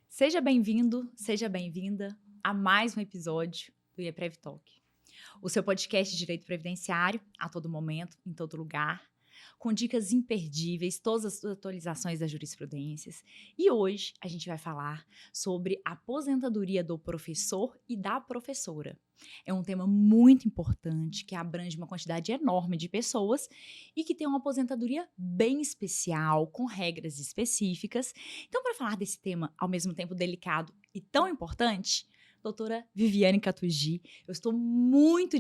Seja bem-vindo, seja bem-vinda a mais um episódio do IEPREV Talk, o seu podcast de direito previdenciário a todo momento, em todo lugar, com dicas imperdíveis, todas as atualizações das jurisprudências. E hoje a gente vai falar sobre a aposentadoria do professor e da professora. É um tema muito importante que abrange uma quantidade enorme de pessoas e que tem uma aposentadoria bem especial, com regras específicas. Então, para falar desse tema ao mesmo tempo delicado e tão importante, doutora Viviane Catugy, eu estou muito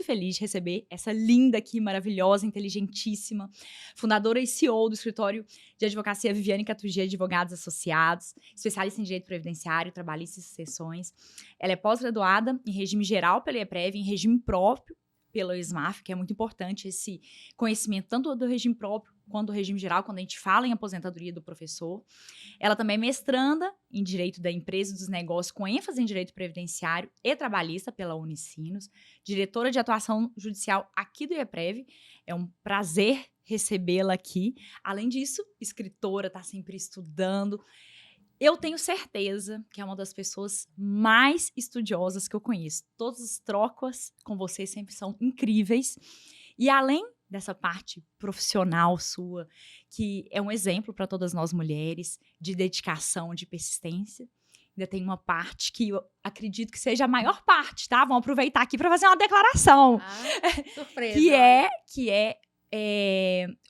feliz de receber essa linda aqui, maravilhosa, inteligentíssima, fundadora e CEO do escritório de advocacia Viviane Catugy Advogados Associados, especialista em direito previdenciário, trabalhista e sucessões. Ela é pós-graduada em regime geral pela IEPREV, em regime próprio pelo SMAF, que é muito importante esse conhecimento tanto do regime próprio quanto do regime geral, quando a gente fala em aposentadoria do professor. Ela também é mestranda em Direito da Empresa e dos Negócios, com ênfase em Direito Previdenciário e Trabalhista pela Unicinos, diretora de atuação judicial aqui do IEPREV. É um prazer recebê-la aqui. Além disso, escritora, está sempre estudando. Eu tenho certeza que é uma das pessoas mais estudiosas que eu conheço. Todas as trocas com você sempre são incríveis. E além dessa parte profissional sua, que é um exemplo para todas nós mulheres, de dedicação, de persistência, ainda tem uma parte que eu acredito que seja a maior parte, tá? Vamos aproveitar aqui para fazer uma declaração. Surpresa. Que é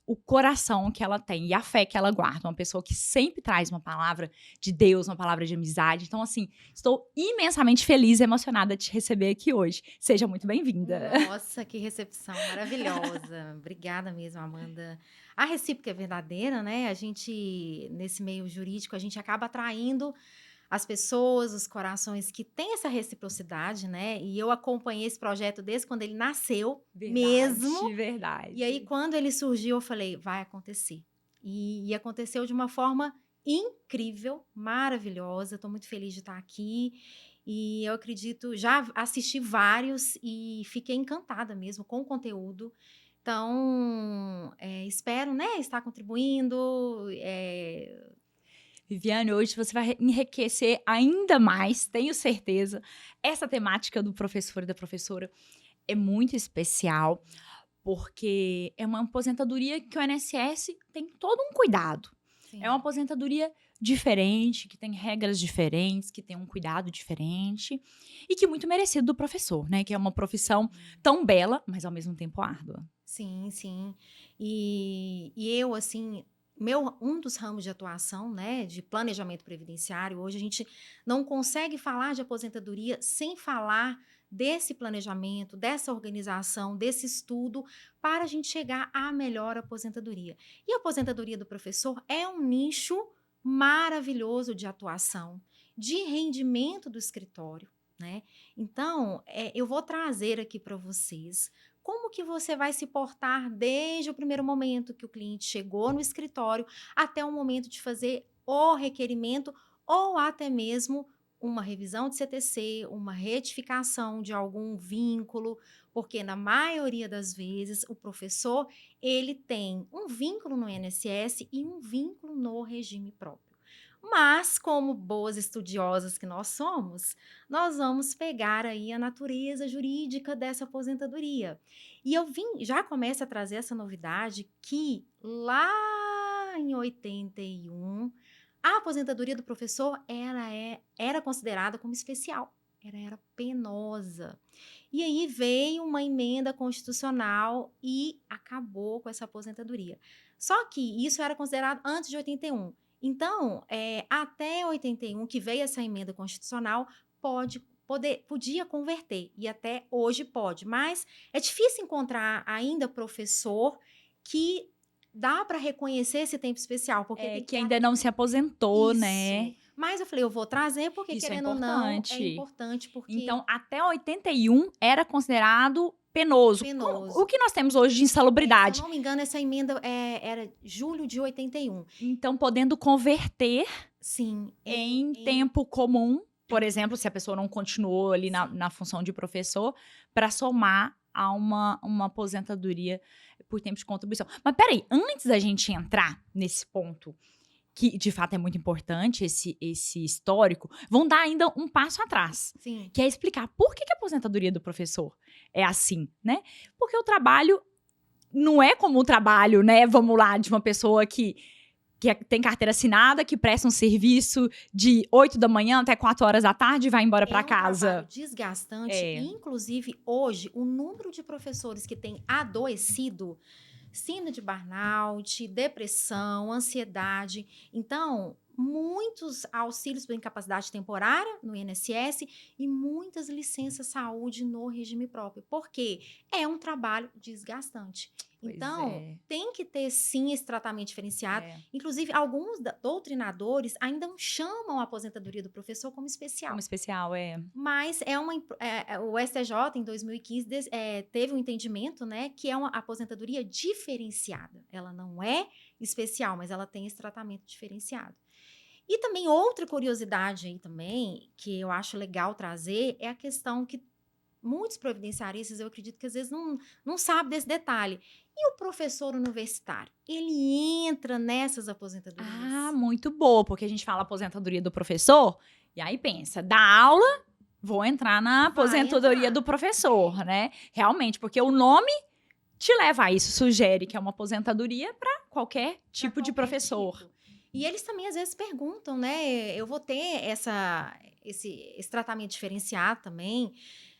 o coração que ela tem e a fé que ela guarda. Uma pessoa que sempre traz uma palavra de Deus, uma palavra de amizade. Então, assim, estou imensamente feliz e emocionada de te receber aqui hoje. Seja muito bem-vinda. Nossa, que recepção maravilhosa. Obrigada mesmo, Amanda. A recíproca é verdadeira, né? A gente, nesse meio jurídico, a gente acaba atraindo as pessoas, os corações que têm essa reciprocidade, né? E eu acompanhei esse projeto desde quando ele nasceu, mesmo. Verdade. E aí, quando ele surgiu, eu falei, vai acontecer. E aconteceu de uma forma incrível, maravilhosa. Estou muito feliz de estar aqui. E eu acredito, já assisti vários e fiquei encantada mesmo com o conteúdo. Então, espero, né, estar contribuindo. Viviane, hoje você vai enriquecer ainda mais, tenho certeza. Essa temática do professor e da professora é muito especial, porque é uma aposentadoria que o INSS tem todo um cuidado. Sim. É uma aposentadoria diferente, que tem regras diferentes, que tem um cuidado diferente e que é muito merecido do professor, né? Que é uma profissão tão bela, mas ao mesmo tempo árdua. Sim, sim. E eu, assim, um dos ramos de atuação, né, de planejamento previdenciário, hoje a gente não consegue falar de aposentadoria sem falar desse planejamento, dessa organização, desse estudo, para a gente chegar à melhor aposentadoria. E a aposentadoria do professor é um nicho maravilhoso de atuação, de rendimento do escritório, né? Então, eu vou trazer aqui para vocês como que você vai se portar desde o primeiro momento que o cliente chegou no escritório até o momento de fazer o requerimento ou até mesmo uma revisão de CTC, uma retificação de algum vínculo, porque na maioria das vezes o professor, ele tem um vínculo no INSS e um vínculo no regime próprio. Mas, como boas estudiosas que nós somos, nós vamos pegar aí a natureza jurídica dessa aposentadoria. E eu já começo a trazer essa novidade que lá em 81, a aposentadoria do professor era considerada como especial, era penosa. E aí veio uma emenda constitucional e acabou com essa aposentadoria. Só que isso era considerado antes de 81. Então, até 81, que veio essa emenda constitucional, podia converter, e até hoje pode, mas é difícil encontrar ainda professor que dá para reconhecer esse tempo especial, porque que ainda não se aposentou, isso, né? Mas eu falei, eu vou trazer, porque Isso querendo ou não, é importante, porque... Então, até 81 era considerado penoso. O que nós temos hoje de insalubridade? Se eu não me engano, essa emenda era julho de 81. Então, podendo converter sim, em tempo comum, por exemplo, se a pessoa não continuou ali na função de professor, para somar a uma aposentadoria por tempo de contribuição. Mas peraí, antes da gente entrar nesse ponto, que de fato é muito importante, esse histórico, vão dar ainda um passo atrás. Sim. Que é explicar por que a aposentadoria do professor é assim, né? Porque o trabalho não é como o trabalho, né? Vamos lá, de uma pessoa que tem carteira assinada, que presta um serviço de 8 da manhã até 4 horas da tarde e vai embora para casa. É um trabalho desgastante. Inclusive, hoje, o número de professores que tem adoecido, síndrome de burnout, depressão, ansiedade. Então, muitos auxílios por incapacidade temporária no INSS e muitas licenças saúde no regime próprio. Porque é um trabalho desgastante. Pois Então, tem que ter, sim, esse tratamento diferenciado. É. Inclusive, alguns doutrinadores ainda não chamam a aposentadoria do professor como especial. Como especial, Mas o STJ, em 2015, teve um entendimento, né, que é uma aposentadoria diferenciada. Ela não é especial, mas ela tem esse tratamento diferenciado. E também outra curiosidade aí também, que eu acho legal trazer, é a questão que muitos previdenciaristas, eu acredito que às vezes não sabem desse detalhe. E o professor universitário? Ele entra nessas aposentadorias? Ah, muito boa, porque a gente fala aposentadoria do professor, e aí pensa, dá aula, vou entrar na aposentadoria do professor, né? Realmente, porque o nome te leva a isso, sugere que é uma aposentadoria para qualquer tipo de professor. Tipo. E eles também às vezes perguntam, né? Eu vou ter esse tratamento diferenciado também.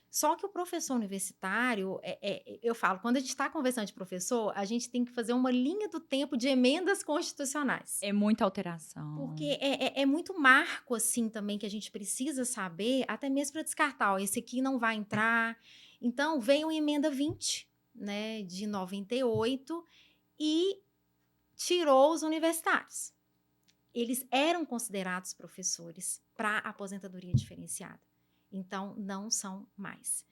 Só que o professor universitário, eu falo, quando a gente está conversando de professor, a gente tem que fazer uma linha do tempo de emendas constitucionais. É muita alteração. Porque é muito marco, assim, também, que a gente precisa saber, até mesmo para descartar, ó, esse aqui não vai entrar. Então, veio a emenda 20, né, de 98, e tirou os universitários. Eles eram considerados professores para aposentadoria diferenciada. Então, não são mais.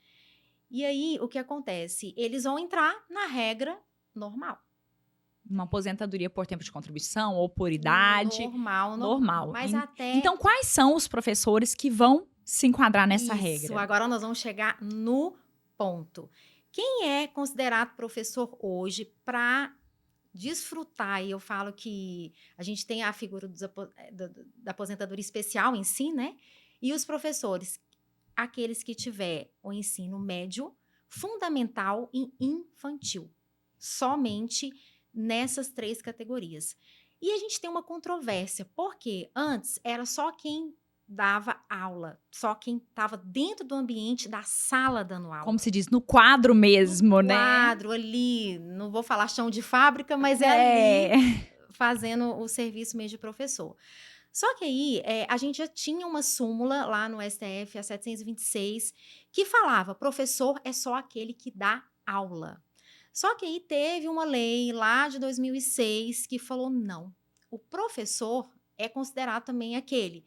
E aí, o que acontece? Eles vão entrar na regra normal. Uma aposentadoria por tempo de contribuição ou por idade. Normal. Mas Então, quais são os professores que vão se enquadrar nessa regra? Agora nós vamos chegar no ponto. Quem é considerado professor hoje para desfrutar? E eu falo que a gente tem a figura da aposentadoria especial em si, né? E os professores, aqueles que tiver o ensino médio, fundamental e infantil. Somente nessas 3 categorias. E a gente tem uma controvérsia, porque antes era só quem dava aula, só quem estava dentro do ambiente da sala dando aula. Como se diz, no quadro mesmo, né? No quadro, ali, não vou falar chão de fábrica, mas ali fazendo o serviço mesmo de professor. Só que aí, a gente já tinha uma súmula lá no STF, a 726, que falava, professor é só aquele que dá aula. Só que aí teve uma lei lá de 2006 que falou não. O professor é considerado também aquele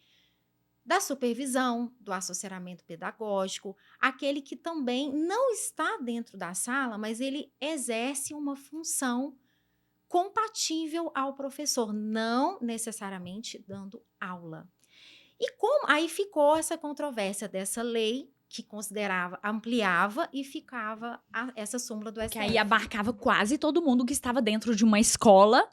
da supervisão, do assessoramento pedagógico, aquele que também não está dentro da sala, mas ele exerce uma função compatível ao professor, não necessariamente dando aula. E como aí ficou essa controvérsia dessa lei que considerava, ampliava e ficava essa súmula do STF. Que aí abarcava quase todo mundo que estava dentro de uma escola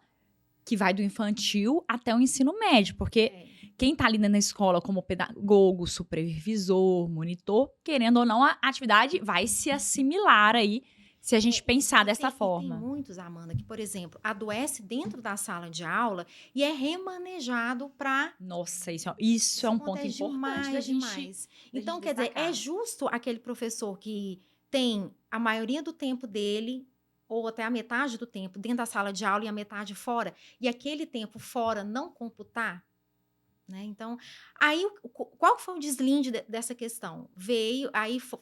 que vai do infantil até o ensino médio, porque quem está ali na escola como pedagogo, supervisor, monitor, querendo ou não, a atividade vai se assimilar aí, se a gente pensar dessa forma. Tem muitos, Amanda, que, por exemplo, adoece dentro da sala de aula e é remanejado para... Nossa, isso é um ponto importante da gente... Então, quer dizer, é justo aquele professor que tem a maioria do tempo dele, ou até a metade do tempo, dentro da sala de aula e a metade fora, e aquele tempo fora não computar? Né? Então, aí, qual foi o deslinde dessa questão?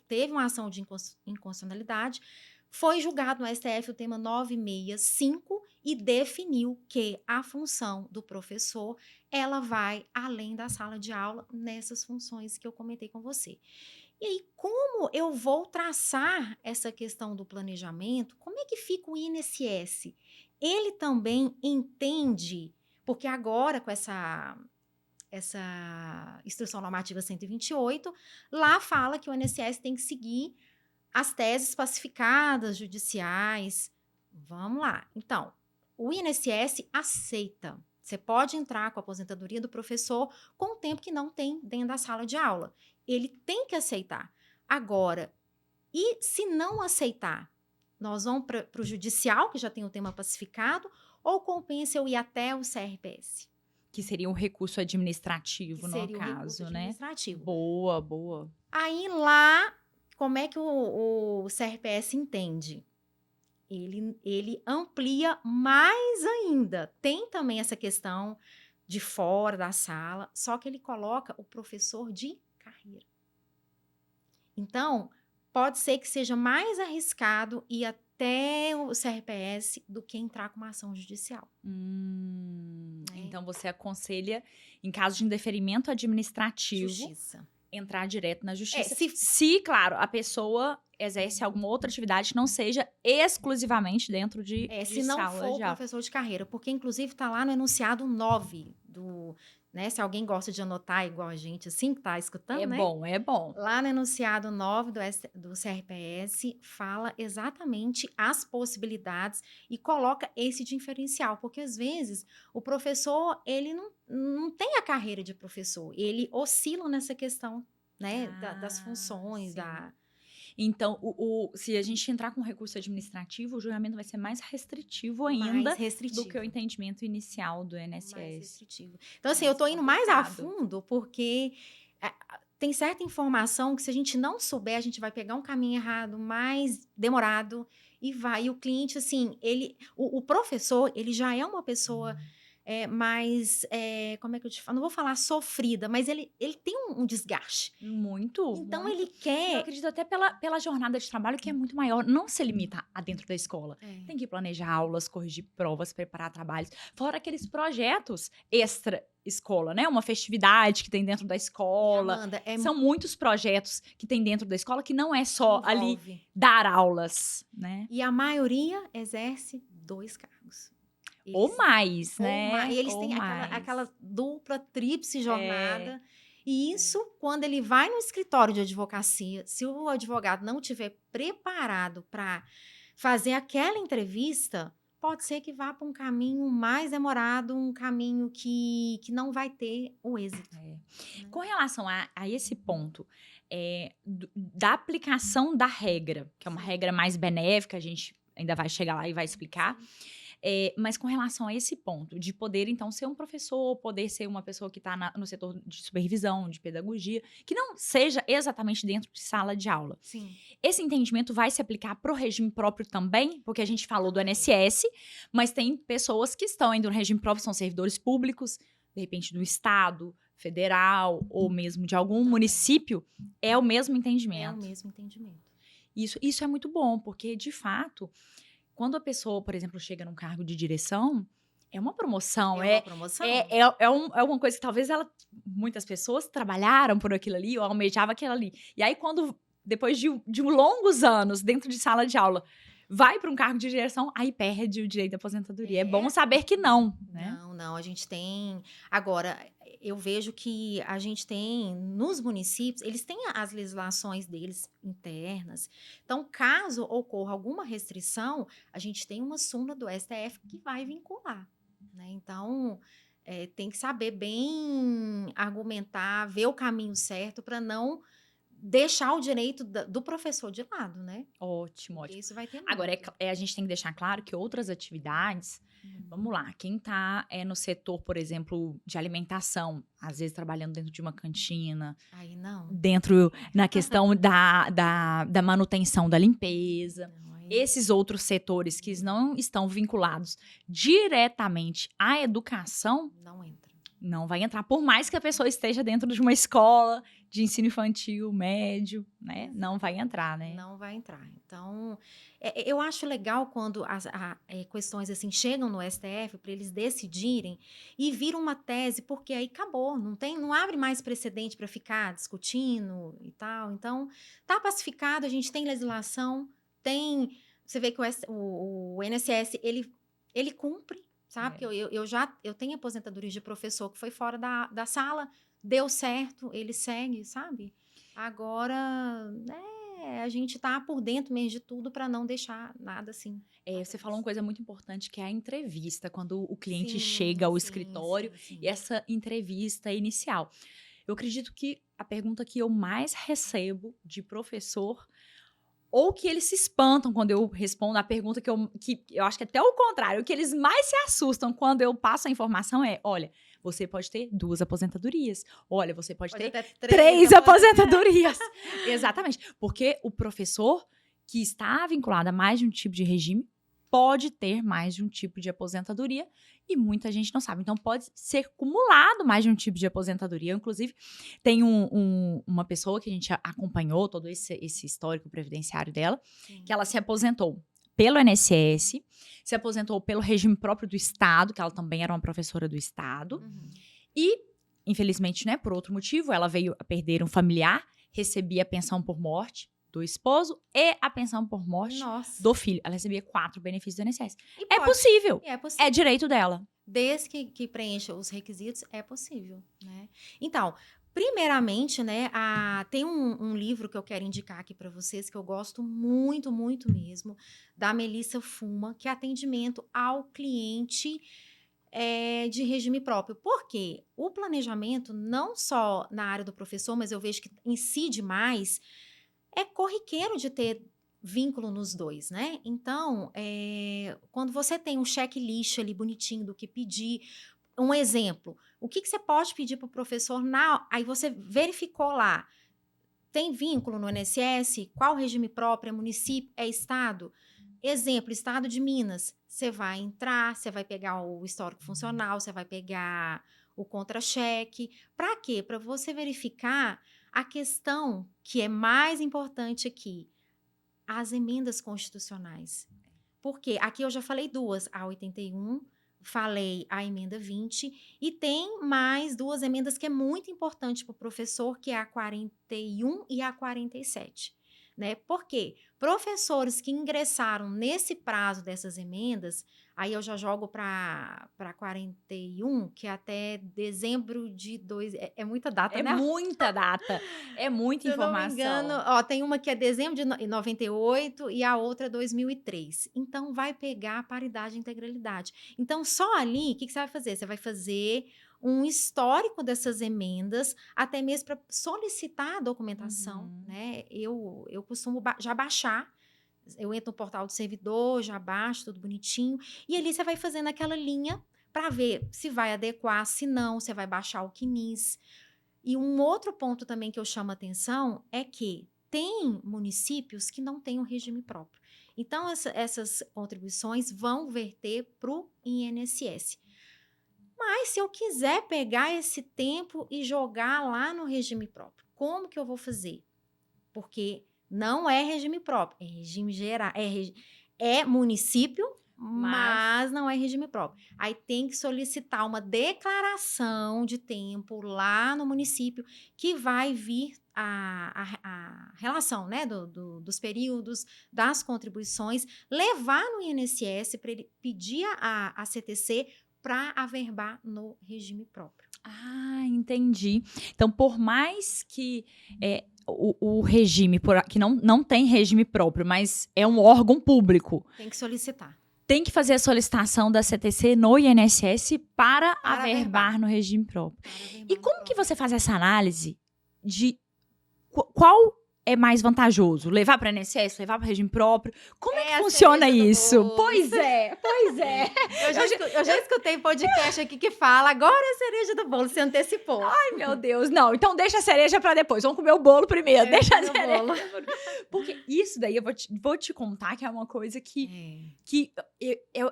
Teve uma ação de inconstitucionalidade, foi julgado no STF o tema 965 e definiu que a função do professor, ela vai além da sala de aula nessas funções que eu comentei com você. E aí, como eu vou traçar essa questão do planejamento? Como é que fica o INSS? Ele também entende, porque agora com essa essa Instrução Normativa 128, lá fala que o INSS tem que seguir as teses pacificadas judiciais. Vamos lá. Então, o INSS aceita. Você pode entrar com a aposentadoria do professor com o tempo que não tem dentro da sala de aula. Ele tem que aceitar. Agora, e se não aceitar? Nós vamos para o judicial, que já tem o tema pacificado, ou compensa eu ir até o CRPS? Que seria um recurso administrativo, Que no seria o caso, recurso né? administrativo. Boa, boa. Aí lá, como é que o CRPS entende? Ele amplia mais ainda. Tem também essa questão de fora da sala, só que ele coloca o professor de carreira. Então, pode ser que seja mais arriscado ir até o CRPS do que entrar com uma ação judicial. Então, você aconselha, em caso de indeferimento administrativo, Justiça. entrar direto na justiça. É, se, claro, a pessoa exerce alguma outra atividade que não seja exclusivamente dentro de se não sala for de o aula. professor de carreira, porque inclusive está lá no enunciado 9 do, né, se alguém gosta de anotar igual a gente, assim, que está escutando, né? É bom. Lá no enunciado 9 do CRPS, fala exatamente as possibilidades e coloca esse diferencial, porque às vezes o professor, ele não tem a carreira de professor, ele oscila nessa questão, né, das funções, sim. Então, se a gente entrar com recurso administrativo, o julgamento vai ser mais restritivo ainda do que o entendimento inicial do INSS. Mais restritivo. Então, assim, eu tô indo mais a fundo porque tem certa informação que se a gente não souber, a gente vai pegar um caminho errado, mais demorado, e o cliente, assim, o professor, ele já é uma pessoa mais, como é que eu te falo? Não vou falar sofrida, mas ele tem um desgaste. Muito. Então, muito. ele quer... Eu acredito até pela jornada de trabalho, que é muito maior. Não se limita a dentro da escola. Tem que planejar aulas, corrigir provas, preparar trabalhos. Fora aqueles projetos extra-escola, né? Uma festividade que tem dentro da escola. Amanda, São muitos projetos que tem dentro da escola que não é só ali dar aulas, né? E a maioria exerce 2 cargos. Ou mais, né? Eles têm aquela dupla, tríplice jornada. E isso, quando ele vai no escritório de advocacia, se o advogado não estiver preparado para fazer aquela entrevista, pode ser que vá para um caminho mais demorado, um caminho que não vai ter o êxito. Com relação a esse ponto, da aplicação da regra, que é uma regra mais benéfica, a gente ainda vai chegar lá e vai explicar. Mas com relação a esse ponto, de poder, então, ser um professor, poder ser uma pessoa que está no setor de supervisão, de pedagogia, que não seja exatamente dentro de sala de aula. Sim. Esse entendimento vai se aplicar para o regime próprio também? Porque a gente falou do INSS, mas tem pessoas que estão indo no regime próprio, são servidores públicos, de repente do Estado, federal, ou mesmo de algum município, é o mesmo entendimento. É o mesmo entendimento. Isso é muito bom, porque, de fato... Quando a pessoa, por exemplo, chega num cargo de direção, é uma promoção. É uma promoção. É uma coisa que talvez muitas pessoas trabalharam por aquilo ali, ou almejavam aquilo ali. E aí, depois de longos anos dentro de sala de aula, vai para um cargo de direção, aí perde o direito à aposentadoria. É bom saber que não, né? Não, a gente tem... Agora, eu vejo que a gente tem, nos municípios, eles têm as legislações deles internas. Então, caso ocorra alguma restrição, a gente tem uma súmula do STF que vai vincular, né? Então, tem que saber bem argumentar, ver o caminho certo para não deixar o direito do professor de lado, né? Ótimo. Isso vai ter muito. Agora, a gente tem que deixar claro que outras atividades... Vamos lá, quem está no setor, por exemplo, de alimentação, às vezes trabalhando dentro de uma cantina, aí não. Na questão da manutenção da limpeza, esses outros setores que não estão vinculados diretamente à educação, não vai entrar, por mais que a pessoa esteja dentro de uma escola de ensino infantil, médio, né? Não vai entrar, né? Não vai entrar. Então, eu acho legal quando as questões assim chegam no STF para eles decidirem e viram uma tese, porque aí acabou, não abre mais precedente para ficar discutindo e tal. Então, tá pacificado, a gente tem legislação, você vê que o INSS, ele cumpre, sabe? Eu tenho aposentadoria de professor que foi fora da sala, deu certo, ele segue, sabe? Agora, a gente tá por dentro mesmo de tudo para não deixar nada assim. Você falou uma coisa muito importante, que é a entrevista, quando o cliente Sim, chega ao sim, escritório sim. e essa entrevista inicial. Eu acredito que a pergunta que eu mais recebo de professor, ou que eles se espantam quando eu respondo a pergunta que eu acho que até o contrário, o que eles mais se assustam quando eu passo a informação é: olha, você pode ter 2 aposentadorias. Olha, você pode ter até 3 aposentadorias. Exatamente. Porque o professor que está vinculado a mais de um tipo de regime pode ter mais de um tipo de aposentadoria e muita gente não sabe. Então, pode ser acumulado mais de um tipo de aposentadoria. Inclusive, tem uma pessoa que a gente acompanhou todo esse histórico previdenciário dela, Sim. que ela se aposentou pelo INSS, se aposentou pelo regime próprio do Estado, que ela também era uma professora do Estado, e, infelizmente, né, por outro motivo, ela veio a perder um familiar, recebia a pensão por morte do esposo e a pensão por morte do filho. Ela recebia 4 benefícios do INSS. É possível. É direito dela. Desde que preencha os requisitos, é possível, né? Então, primeiramente, né, tem um livro que eu quero indicar aqui para vocês, que eu gosto muito, muito mesmo, da Melissa Fuma, que é atendimento ao cliente de regime próprio. Por quê? O planejamento, não só na área do professor, mas eu vejo que incide mais, é corriqueiro de ter vínculo nos dois, né? Então, quando você tem um checklist ali bonitinho do que pedir, um exemplo, o que você pode pedir para o professor, aí você verificou lá, tem vínculo no INSS? Qual regime próprio? É município? É estado? Exemplo, estado de Minas, você vai entrar, você vai pegar o histórico funcional, você vai pegar o contra-cheque. Para quê? Para você verificar a questão que é mais importante aqui, as emendas constitucionais. Porque aqui eu já falei 2, a 81, falei a emenda 20, e tem mais 2 emendas que é muito importante para o professor, que é a 41 e a 47. Né? Por quê? Professores que ingressaram nesse prazo dessas emendas, aí eu já jogo para 41, que é até dezembro de 2. É muita data, né? É muita data. É muita informação. Se eu não me engano, tem uma que é dezembro de 98 e a outra 2003. Então, vai pegar a paridade e integralidade. Então, só ali, o que você vai fazer? Você vai fazer um histórico dessas emendas, até mesmo para solicitar a documentação, né? Eu costumo já baixar. Eu entro no portal do servidor, já baixo, tudo bonitinho. E ali você vai fazendo aquela linha para ver se vai adequar, se não, você vai baixar o CNIS. E um outro ponto também que eu chamo a atenção é que tem municípios que não têm um regime próprio. Então, essas contribuições vão verter para o INSS. Mas se eu quiser pegar esse tempo e jogar lá no regime próprio, como que eu vou fazer? Porque não é regime próprio, é regime geral, é município, mas não é regime próprio. Aí tem que solicitar uma declaração de tempo lá no município, que vai vir a relação, né, dos períodos, das contribuições, levar no INSS para ele pedir a CTC para averbar no regime próprio. Ah, entendi. Então, por mais que o regime, que não tem regime próprio, mas é um órgão público. Tem que solicitar. Tem que fazer a solicitação da CTC no INSS para averbar no regime próprio. E como que você faz essa análise de qual é mais vantajoso? Levar para o INSS, levar para o regime próprio? Como é que funciona isso? Pois é. Eu já escutei podcast aqui que fala, agora é a cereja do bolo, se antecipou. Ai, meu Deus, não. Então deixa a cereja para depois. Vamos comer o bolo primeiro. Deixa a cereja. Porque isso daí eu vou te contar que é uma coisa que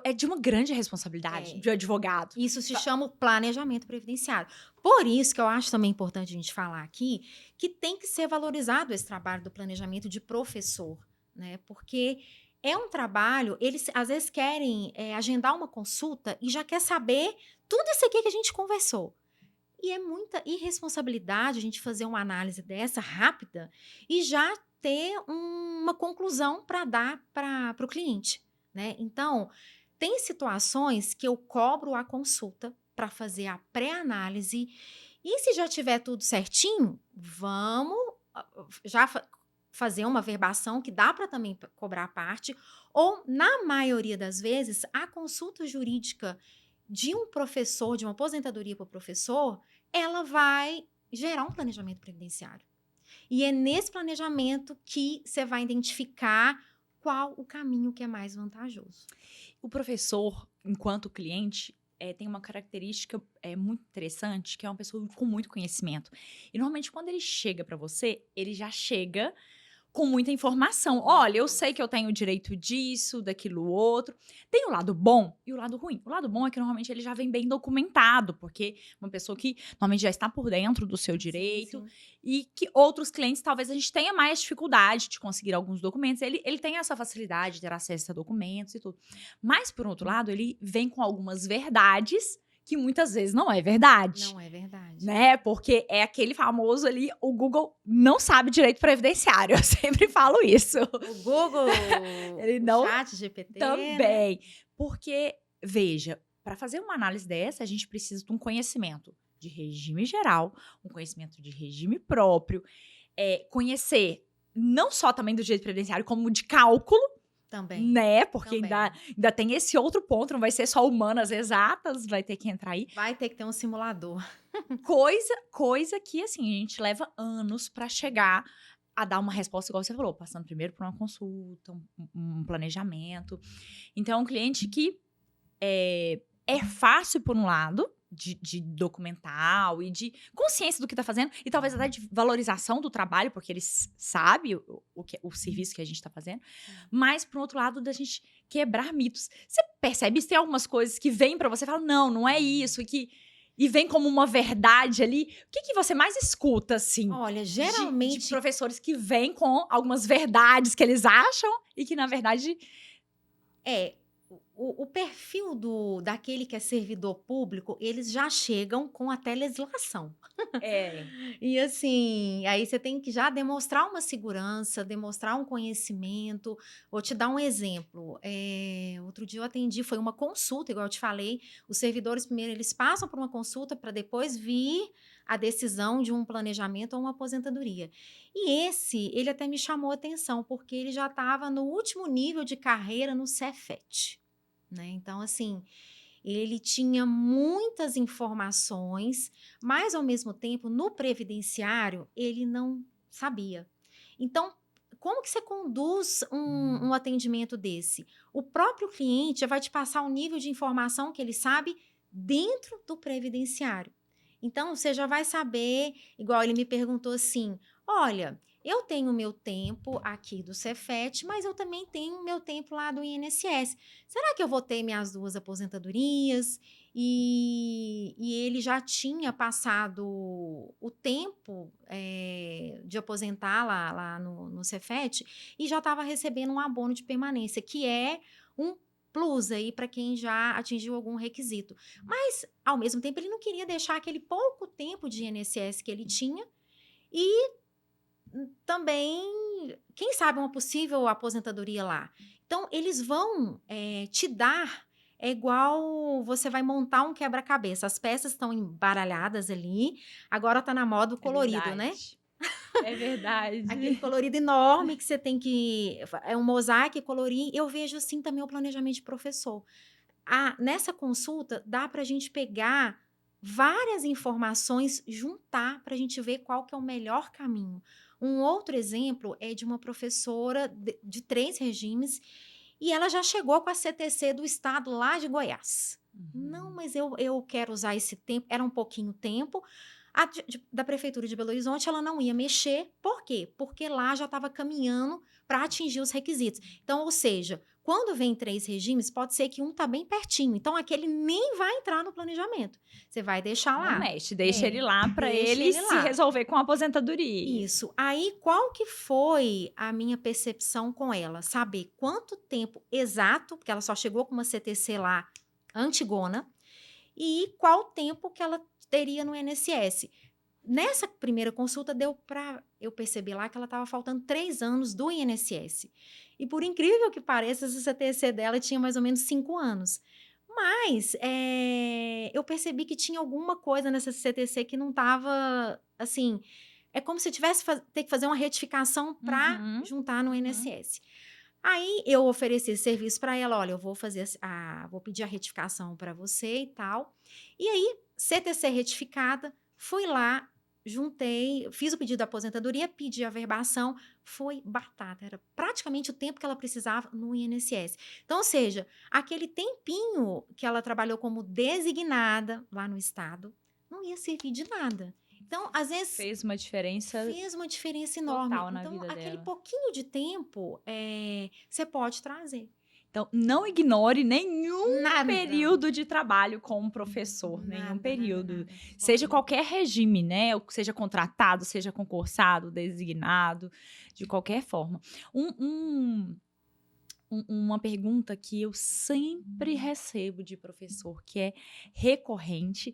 é de uma grande responsabilidade de advogado. Isso se chama planejamento previdenciário. Por isso que eu acho também importante a gente falar aqui que tem que ser valorizado esse trabalho do planejamento de professor, né? Porque é um trabalho, eles às vezes querem agendar uma consulta e já quer saber tudo isso aqui que a gente conversou. E é muita irresponsabilidade a gente fazer uma análise dessa rápida e já ter uma conclusão para dar para o cliente, né? Então, tem situações que eu cobro a consulta para fazer a pré-análise e se já tiver tudo certinho, vamos já fazer uma verbação que dá para também cobrar a parte, ou na maioria das vezes, a consulta jurídica de um professor, de uma aposentadoria para o professor, ela vai gerar um planejamento previdenciário. E é nesse planejamento que você vai identificar qual o caminho que é mais vantajoso. O professor, enquanto cliente, tem uma característica muito interessante, que é uma pessoa com muito conhecimento. E normalmente, quando ele chega para você, ele já chega com muita informação. Olha, eu sei que eu tenho o direito disso, daquilo outro. Tem o lado bom e o lado ruim. O lado bom é que normalmente ele já vem bem documentado, porque uma pessoa que normalmente já está por dentro do seu direito, Sim. e que outros clientes talvez a gente tenha mais dificuldade de conseguir alguns documentos. Ele tem essa facilidade de ter acesso a documentos e tudo. Mas, por outro lado, ele vem com algumas verdades que muitas vezes não é verdade. Não é verdade. Né? Porque é aquele famoso ali, o Google não sabe direito previdenciário. Eu sempre falo isso. O Google, Ele o não chat GPT, também. né? Porque, veja, para fazer uma análise dessa, a gente precisa de um conhecimento de regime geral, um conhecimento de regime próprio, conhecer não só também do direito previdenciário, como de cálculo, Também. né? Porque Também. ainda tem esse outro ponto, não vai ser só humanas exatas, vai ter que entrar aí. Vai ter que ter um simulador. Coisa que, assim, a gente leva anos para chegar a dar uma resposta, igual você falou, passando primeiro por uma consulta, um planejamento. Então, é um cliente que é fácil, por um lado, de documental e de consciência do que está fazendo, e talvez até de valorização do trabalho, porque ele sabe o serviço que a gente está fazendo, mas, por outro lado, da gente quebrar mitos. Você percebe se tem algumas coisas que vêm para você e fala, não é isso, e vem como uma verdade ali. O que você mais escuta, assim? Olha, De geralmente professores que vêm com algumas verdades que eles acham e que, na verdade... o perfil daquele que é servidor público, eles já chegam com até legislação. E assim, aí você tem que já demonstrar uma segurança, demonstrar um conhecimento. Vou te dar um exemplo. Outro dia eu atendi, foi uma consulta, igual eu te falei. Os servidores, primeiro, eles passam por uma consulta para depois vir a decisão de um planejamento ou uma aposentadoria. E ele até me chamou a atenção, porque ele já estava no último nível de carreira no Cefet, né? Então, assim, ele tinha muitas informações, mas, ao mesmo tempo, no previdenciário, ele não sabia. Então, como que você conduz um atendimento desse? O próprio cliente já vai te passar um nível de informação que ele sabe dentro do previdenciário. Então, você já vai saber, igual ele me perguntou assim, olha, eu tenho meu tempo aqui do Cefet, mas eu também tenho meu tempo lá do INSS. Será que eu vou ter minhas duas aposentadorias? E ele já tinha passado o tempo de aposentar lá no Cefet e já estava recebendo um abono de permanência, que é um plus aí para quem já atingiu algum requisito. Mas, ao mesmo tempo, ele não queria deixar aquele pouco tempo de INSS que ele tinha e também, quem sabe, uma possível aposentadoria lá. Então, eles vão te dar, é igual você vai montar um quebra-cabeça. As peças estão embaralhadas ali, agora está na moda o colorido, né? É verdade. Aquele colorido enorme que você tem que... É um mosaico e colorir. Eu vejo assim também o planejamento de professor. Nessa consulta, dá para a gente pegar várias informações, juntar para a gente ver qual que é o melhor caminho. Um outro exemplo é de uma professora de 3 regimes e ela já chegou com a CTC do estado lá de Goiás. Não, mas eu quero usar esse tempo, era um pouquinho tempo. Da Prefeitura de Belo Horizonte, ela não ia mexer. Por quê? Porque lá já estava caminhando para atingir os requisitos. Então, ou seja, quando vem 3 regimes, pode ser que um está bem pertinho. Então, aquele nem vai entrar no planejamento. Você vai deixar lá. Não mexe, deixa ele lá para ele se lá. resolver com a aposentadoria. Isso. Aí, qual que foi a minha percepção com ela? Saber quanto tempo exato, porque ela só chegou com uma CTC lá, antigona, e qual tempo que ela teria no INSS. nessa primeira consulta, deu para eu perceber lá que ela estava faltando 3 anos do INSS. E por incrível que pareça, essa CTC dela tinha mais ou menos 5 anos. Mas eu percebi que tinha alguma coisa nessa CTC que não estava, assim, é como se eu tivesse ter que fazer uma retificação para Uhum, juntar no uhum. INSS. Aí eu ofereci esse serviço para ela, olha, eu vou vou pedir a retificação para você e tal. E aí, CTC retificada, fui lá, juntei, fiz o pedido da aposentadoria, pedi a verbação, foi batata, era praticamente o tempo que ela precisava no INSS. Então, ou seja, aquele tempinho que ela trabalhou como designada lá no estado, não ia servir de nada. Então, às vezes, Fez uma diferença fez uma diferença enorme. total na Então, vida aquele dela. pouquinho de tempo, você pode trazer. Então, não ignore nenhum Nada. período de trabalho como professor, nenhum Nada, período. nada. Seja Olha, qualquer regime, né? Seja contratado, seja concursado, designado, de qualquer forma. Uma pergunta que eu sempre recebo de professor, que é recorrente,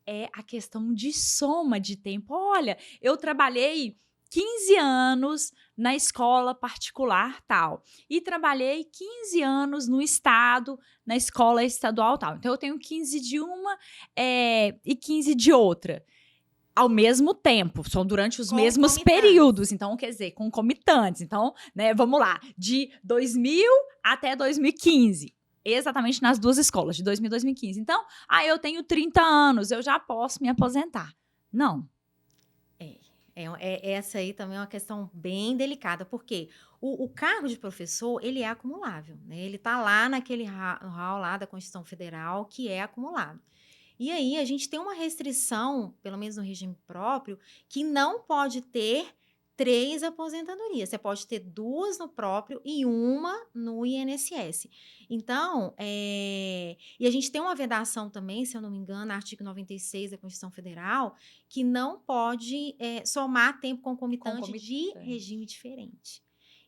é a questão de soma de tempo. Olha, eu trabalhei 15 anos na escola particular tal, e trabalhei 15 anos no estado, na escola estadual tal. Então, eu tenho 15 de uma e 15 de outra. Ao mesmo tempo, são durante os mesmos Concomitantes. períodos, então, quer dizer, concomitantes. Então, né, vamos lá, de 2000 até 2015. Exatamente nas duas escolas, de 2000 a 2015. Então, eu tenho 30 anos, eu já posso me aposentar. Não. Essa aí também é uma questão bem delicada, porque o cargo de professor, ele é acumulável, né? Ele está lá naquele hall lá da Constituição Federal, que é acumulado. E aí, a gente tem uma restrição, pelo menos no regime próprio, que não pode ter 3 aposentadorias. Você pode ter 2 no próprio e 1 no INSS. Então, e a gente tem uma vedação também, se eu não me engano, artigo 96 da Constituição Federal, que não pode somar tempo concomitante de regime diferente.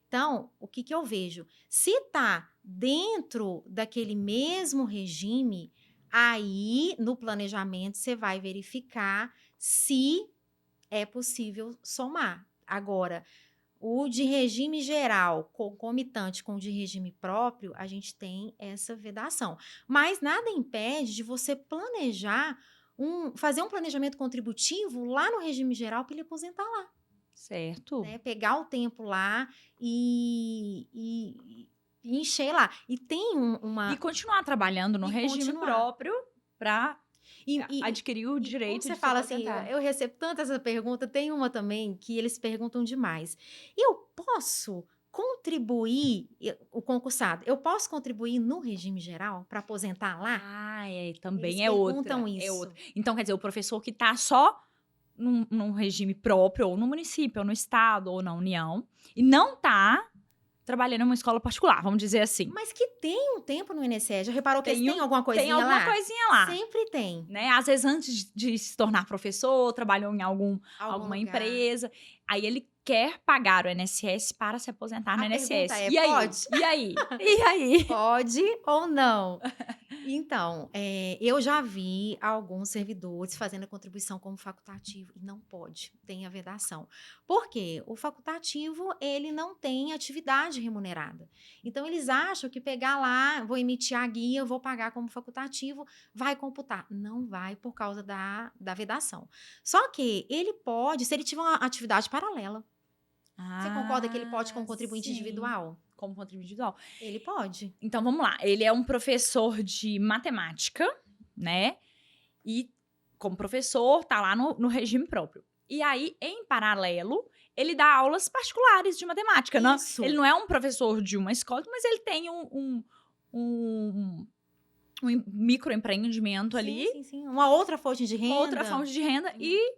Então, o que eu vejo? Se está dentro daquele mesmo regime, aí no planejamento você vai verificar se é possível somar. Agora, o de regime geral, concomitante com o de regime próprio, a gente tem essa vedação. Mas nada impede de você planejar, fazer um planejamento contributivo lá no regime geral para ele aposentar lá. Certo. Né? Pegar o tempo lá e encher lá. E tem E continuar trabalhando no regime próprio para adquirir o direito como você de se fala assim, aposentar. eu recebo tanto essa pergunta, tem uma também que eles perguntam demais. Eu posso contribuir, o concursado, eu posso contribuir no regime geral para aposentar lá? Também Eles é perguntam outra. isso. É outra. Então, quer dizer, o professor que está só num regime próprio, ou no município, ou no estado, ou na União, e não está trabalhando em uma escola particular, vamos dizer assim. Mas que tem um tempo no INSS. Já reparou que eles têm alguma coisinha tem alguma lá? coisinha lá. Sempre tem. Né? Às vezes, antes de se tornar professor, trabalhou em alguma empresa. Aí ele quer pagar o INSS para se aposentar no INSS. Pergunta é, E aí? pode? E aí? E aí? Pode ou não? Então, eu já vi alguns servidores fazendo a contribuição como facultativo e não pode, tem a vedação. Por quê? O facultativo, ele não tem atividade remunerada. Então, eles acham que pegar lá, vou emitir a guia, vou pagar como facultativo, vai computar. Não vai por causa da vedação. Só que ele pode, se ele tiver uma atividade paralela. Você concorda que ele pode como contribuinte individual? Como contribuinte individual. Ele pode. Então, vamos lá. Ele é um professor de matemática, né? E, como professor, tá lá no regime próprio. E aí, em paralelo, ele dá aulas particulares de matemática. Isso. Ele não é um professor de uma escola, mas ele tem um microempreendimento ali. Sim. Uma outra fonte de renda. Outra fonte de renda. E,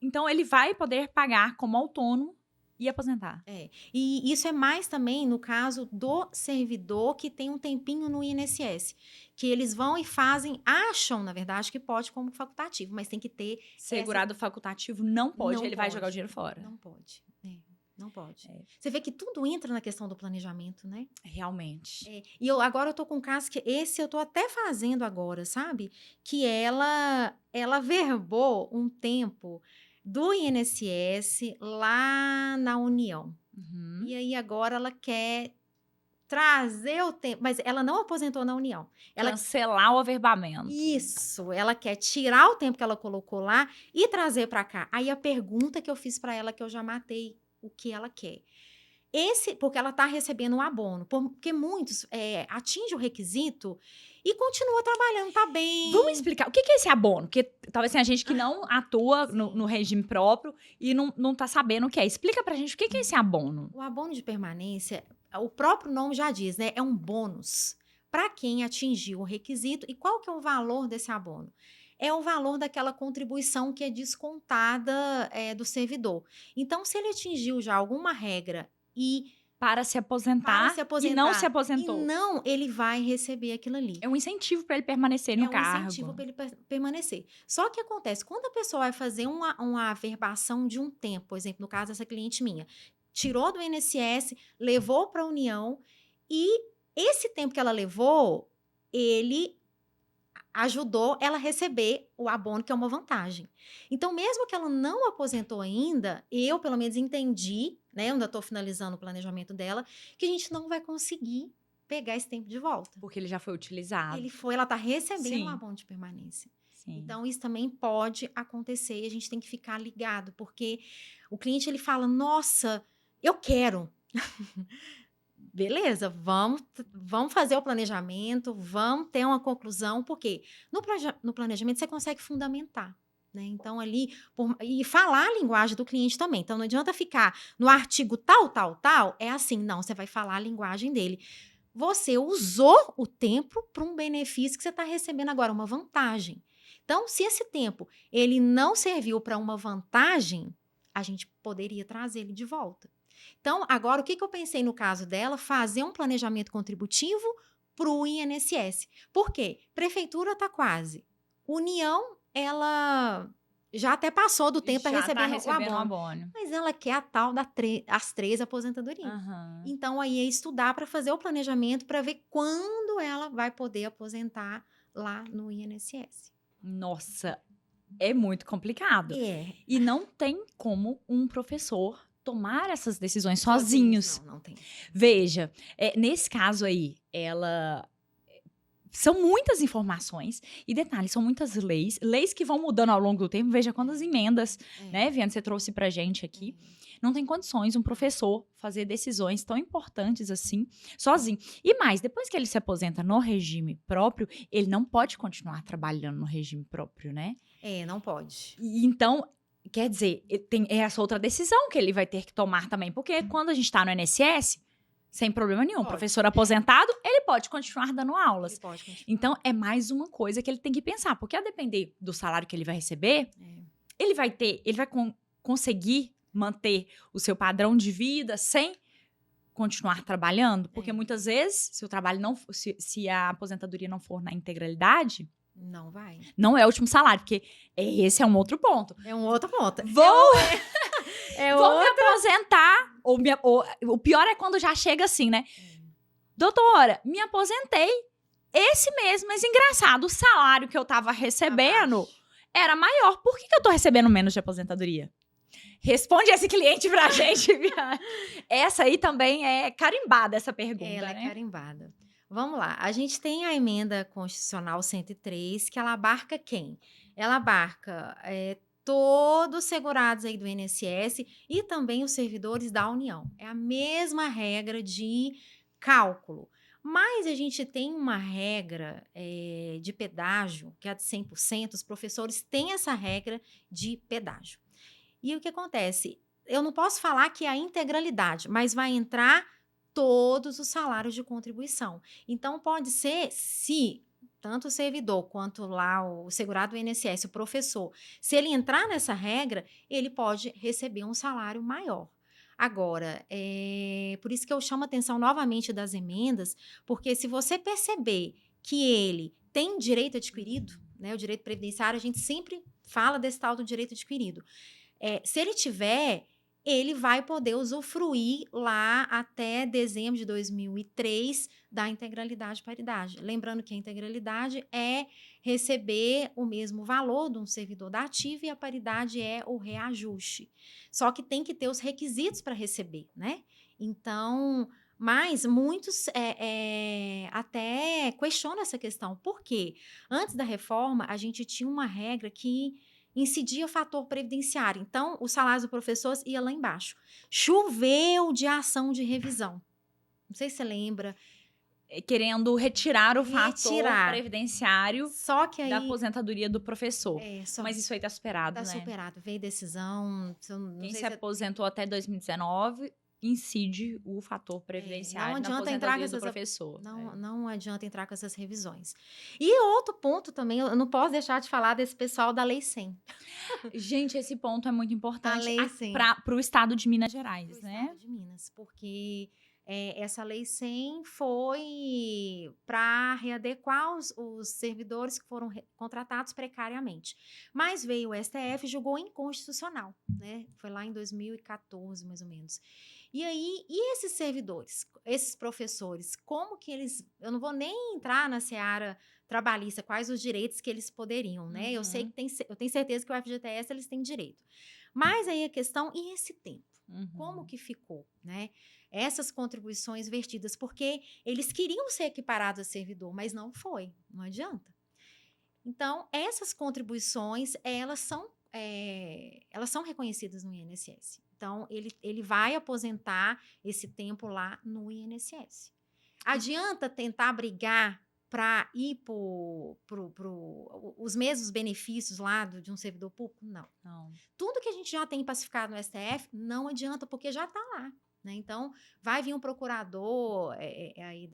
então, ele vai poder pagar como autônomo e aposentar. E isso é mais também no caso do servidor que tem um tempinho no INSS. Que eles vão e acham, na verdade, que pode como facultativo, mas tem que ter... Segurado facultativo não pode, Não ele vai jogar o dinheiro fora. Não pode, não pode. Você vê que tudo entra na questão do planejamento, né? Realmente. E agora eu tô com um caso que esse eu tô até fazendo agora, sabe? Que ela verbou um tempo... do INSS lá na União. Uhum. E aí agora ela quer trazer o tempo, mas ela não aposentou na União. Ela Cancelar o averbamento. Isso, ela quer tirar o tempo que ela colocou lá e trazer para cá. Aí a pergunta que eu fiz para ela, que eu já matei o que ela quer. Porque ela está recebendo um abono, porque muitos atingem o requisito e continua trabalhando, tá bem. Vamos explicar o que é esse abono? Porque talvez tenha gente que não atua no regime próprio e não tá sabendo o que é. Explica pra gente o que é esse abono. O abono de permanência, o próprio nome já diz, né? É um bônus para quem atingiu o requisito. E qual que é o valor desse abono? É o valor daquela contribuição que é descontada do servidor. Então, se ele atingiu já alguma regra e Para se aposentar e não se aposentou. E não, ele vai receber aquilo ali. É um incentivo para ele permanecer no cargo. É um incentivo para ele permanecer. Só que acontece, quando a pessoa vai fazer uma averbação de um tempo, por exemplo, no caso dessa cliente minha, tirou do INSS, levou para a União, e esse tempo que ela levou, ele ajudou ela a receber o abono, que é uma vantagem. Então, mesmo que ela não aposentou ainda, eu, pelo menos, entendi, né? Eu ainda estou finalizando o planejamento dela, que a gente não vai conseguir pegar esse tempo de volta. Porque ele já foi utilizado. Ela está recebendo Sim. um abono de permanência. Sim. Então, isso também pode acontecer e a gente tem que ficar ligado, porque o cliente, ele fala, nossa, eu quero. Beleza, vamos fazer o planejamento, vamos ter uma conclusão, porque no planejamento você consegue fundamentar, né? Então, ali, e falar a linguagem do cliente também. Então, não adianta ficar no artigo tal, é assim, não, você vai falar a linguagem dele. Você usou o tempo para um benefício que você está recebendo agora, uma vantagem. Então, se esse tempo ele não serviu para uma vantagem, a gente poderia trazer ele de volta. Então, agora, o que eu pensei no caso dela? Fazer um planejamento contributivo para o INSS. Por quê? Prefeitura está quase. União, ela já até passou do tempo para receber o abono. Mas ela quer a tal das 3 aposentadorias. Uhum. Então, aí é estudar para fazer o planejamento para ver quando ela vai poder aposentar lá no INSS. Nossa, é muito complicado. É. E não tem como um professor tomar essas decisões sozinhos. Não tem. Veja, nesse caso aí, são muitas informações e detalhes, são muitas leis que vão mudando ao longo do tempo. Veja quantas emendas, né, Viana, você trouxe pra gente aqui. Não tem condições um professor fazer decisões tão importantes assim, sozinho. E mais, depois que ele se aposenta no regime próprio, ele não pode continuar trabalhando no regime próprio, né? Não pode. E, então, quer dizer, tem essa outra decisão que ele vai ter que tomar também. Porque quando a gente tá no INSS, sem problema nenhum, professor aposentado, ele pode continuar dando aulas. Então, é mais uma coisa que ele tem que pensar. Porque a depender do salário que ele vai receber, ele vai conseguir manter o seu padrão de vida sem continuar trabalhando. Porque muitas vezes, se o trabalho se a aposentadoria não for na integralidade, não vai. Não é o último salário, porque esse é um outro ponto. É um outro ponto. Vou me aposentar. O pior é quando já chega assim, né? Doutora, me aposentei esse mês, mas engraçado, o salário que eu tava recebendo era maior. Por que eu tô recebendo menos de aposentadoria? Responde esse cliente pra gente, Viana. Essa aí também é carimbada, essa pergunta, Ela né? é carimbada. Vamos lá, a gente tem a emenda constitucional 103, que ela abarca quem? Ela abarca todos os segurados aí do INSS e também os servidores da União. É a mesma regra de cálculo. Mas a gente tem uma regra de pedágio, que é a de 100%, os professores têm essa regra de pedágio. E o que acontece? Eu não posso falar que é a integralidade, mas vai entrar todos os salários de contribuição. Então, pode ser, se tanto o servidor quanto lá o segurado do INSS, o professor, se ele entrar nessa regra, ele pode receber um salário maior. Agora, por isso que eu chamo a atenção novamente das emendas, porque se você perceber que ele tem direito adquirido, né, o direito previdenciário, a gente sempre fala desse tal do direito adquirido. Se ele tiver, ele vai poder usufruir lá até dezembro de 2003 da integralidade e paridade. Lembrando que a integralidade é receber o mesmo valor de um servidor da ativa e a paridade é o reajuste. Só que tem que ter os requisitos para receber, né? Então, mas muitos até questionam essa questão. Por quê? Antes da reforma, a gente tinha uma regra que incidia o fator previdenciário. Então, os salários do professor ia lá embaixo. Choveu de ação de revisão. Não sei se você lembra. Querendo retirar o fator Retirar. previdenciário Só que aí, da aposentadoria do professor. Mas isso aí tá superado, tá né? superado. Veio decisão. Não Quem sei se aposentou até 2019 incide o fator previdenciário na aposentadoria do professor. Não adianta entrar com essas revisões. E outro ponto também, eu não posso deixar de falar desse pessoal da Lei 100. Gente, esse ponto é muito importante para o estado de Minas Gerais, Pro né? estado de Minas, porque essa Lei 100 foi para readequar os servidores que foram contratados precariamente. Mas veio o STF e julgou inconstitucional, né? Foi lá em 2014, mais ou menos. E aí, e esses servidores, esses professores, como que eles... Eu não vou nem entrar na seara trabalhista, quais os direitos que eles poderiam, né? Eu sei que eu tenho certeza que o FGTS eles têm direito. Mas aí a questão, e esse tempo? Como que ficou, né? Essas contribuições vertidas, porque eles queriam ser equiparados a servidor, mas não foi, não adianta. Então, essas contribuições, elas são reconhecidas no INSS. Então, ele vai aposentar esse tempo lá no INSS. Adianta tentar brigar para ir os mesmos benefícios lá de um servidor público? Não. Tudo que a gente já tem pacificado no STF, não adianta, porque já está lá. Né? Então, vai vir um procurador aí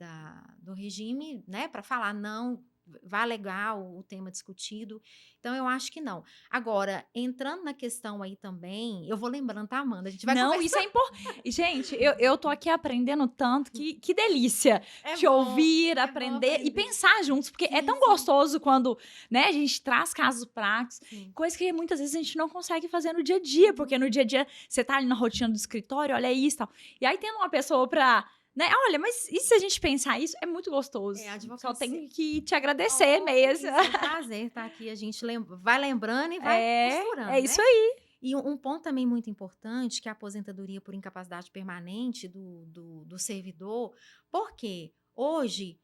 do regime, né, para falar, não, vai alegar o tema discutido. Então, eu acho que não. Agora, entrando na questão aí também, eu vou lembrando, tá, Amanda? A gente vai conversar. Isso é importante. Gente, eu tô aqui aprendendo tanto, que delícia te ouvir, aprender e pensar juntos, porque é tão gostoso quando, né, a gente traz casos práticos, coisa que muitas vezes a gente não consegue fazer no dia a dia, porque no dia a dia você tá ali na rotina do escritório, olha isso e tal. E aí tendo uma pessoa pra... Né? Olha, mas e se a gente pensar isso? É muito gostoso. Só tenho que te agradecer mesmo. É um prazer estar aqui. A gente vai lembrando e vai costurando. É isso aí. E um ponto também muito importante, que é a aposentadoria por incapacidade permanente do servidor. Por quê? Hoje,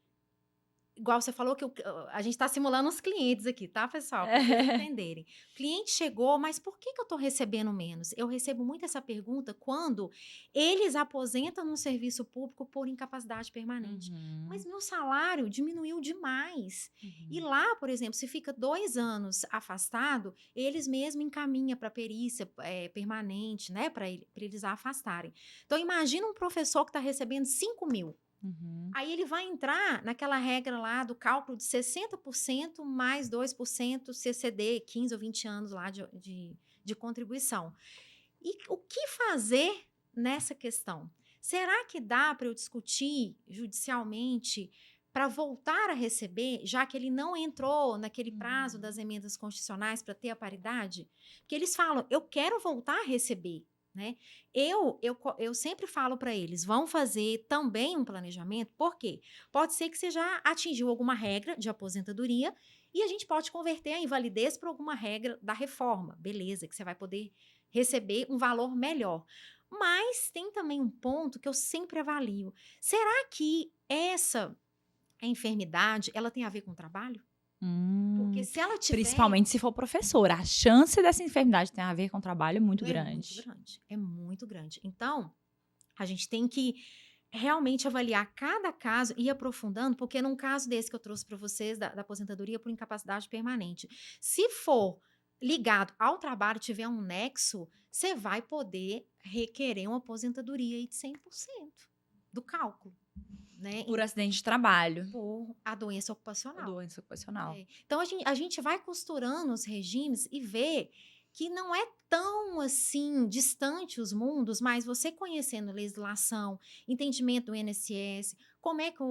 igual você falou, que a gente está simulando os clientes aqui, tá, pessoal? Para vocês entenderem. O cliente chegou, mas por que eu estou recebendo menos? Eu recebo muito essa pergunta quando eles aposentam no serviço público por incapacidade permanente. Mas meu salário diminuiu demais. E lá, por exemplo, se fica 2 anos afastado, eles mesmos encaminham para perícia permanente, né? Para eles afastarem. Então, imagina um professor que está recebendo 5 mil. Aí ele vai entrar naquela regra lá do cálculo de 60% mais 2% CCD, 15 ou 20 anos lá de contribuição. E o que fazer nessa questão? Será que dá para eu discutir judicialmente para voltar a receber, já que ele não entrou naquele prazo das emendas constitucionais para ter a paridade? Porque eles falam, eu quero voltar a receber. Né? Eu sempre falo para eles, vão fazer também um planejamento, por quê? Pode ser que você já atingiu alguma regra de aposentadoria e a gente pode converter a invalidez para alguma regra da reforma, beleza, que você vai poder receber um valor melhor. Mas tem também um ponto que eu sempre avalio. Será que essa enfermidade, ela tem a ver com o trabalho? Porque se ela tiver... Principalmente se for professora. A chance dessa enfermidade ter a ver com o trabalho é muito grande. É muito grande. Então, a gente tem que realmente avaliar cada caso e ir aprofundando, porque num caso desse que eu trouxe para vocês, da aposentadoria por incapacidade permanente, se for ligado ao trabalho, tiver um nexo, você vai poder requerer uma aposentadoria aí de 100% do cálculo. Né? Por acidente de trabalho. Por a doença ocupacional. Então, a gente vai costurando os regimes e vê que não é tão, assim, distante os mundos, mas você conhecendo legislação, entendimento do INSS, como é que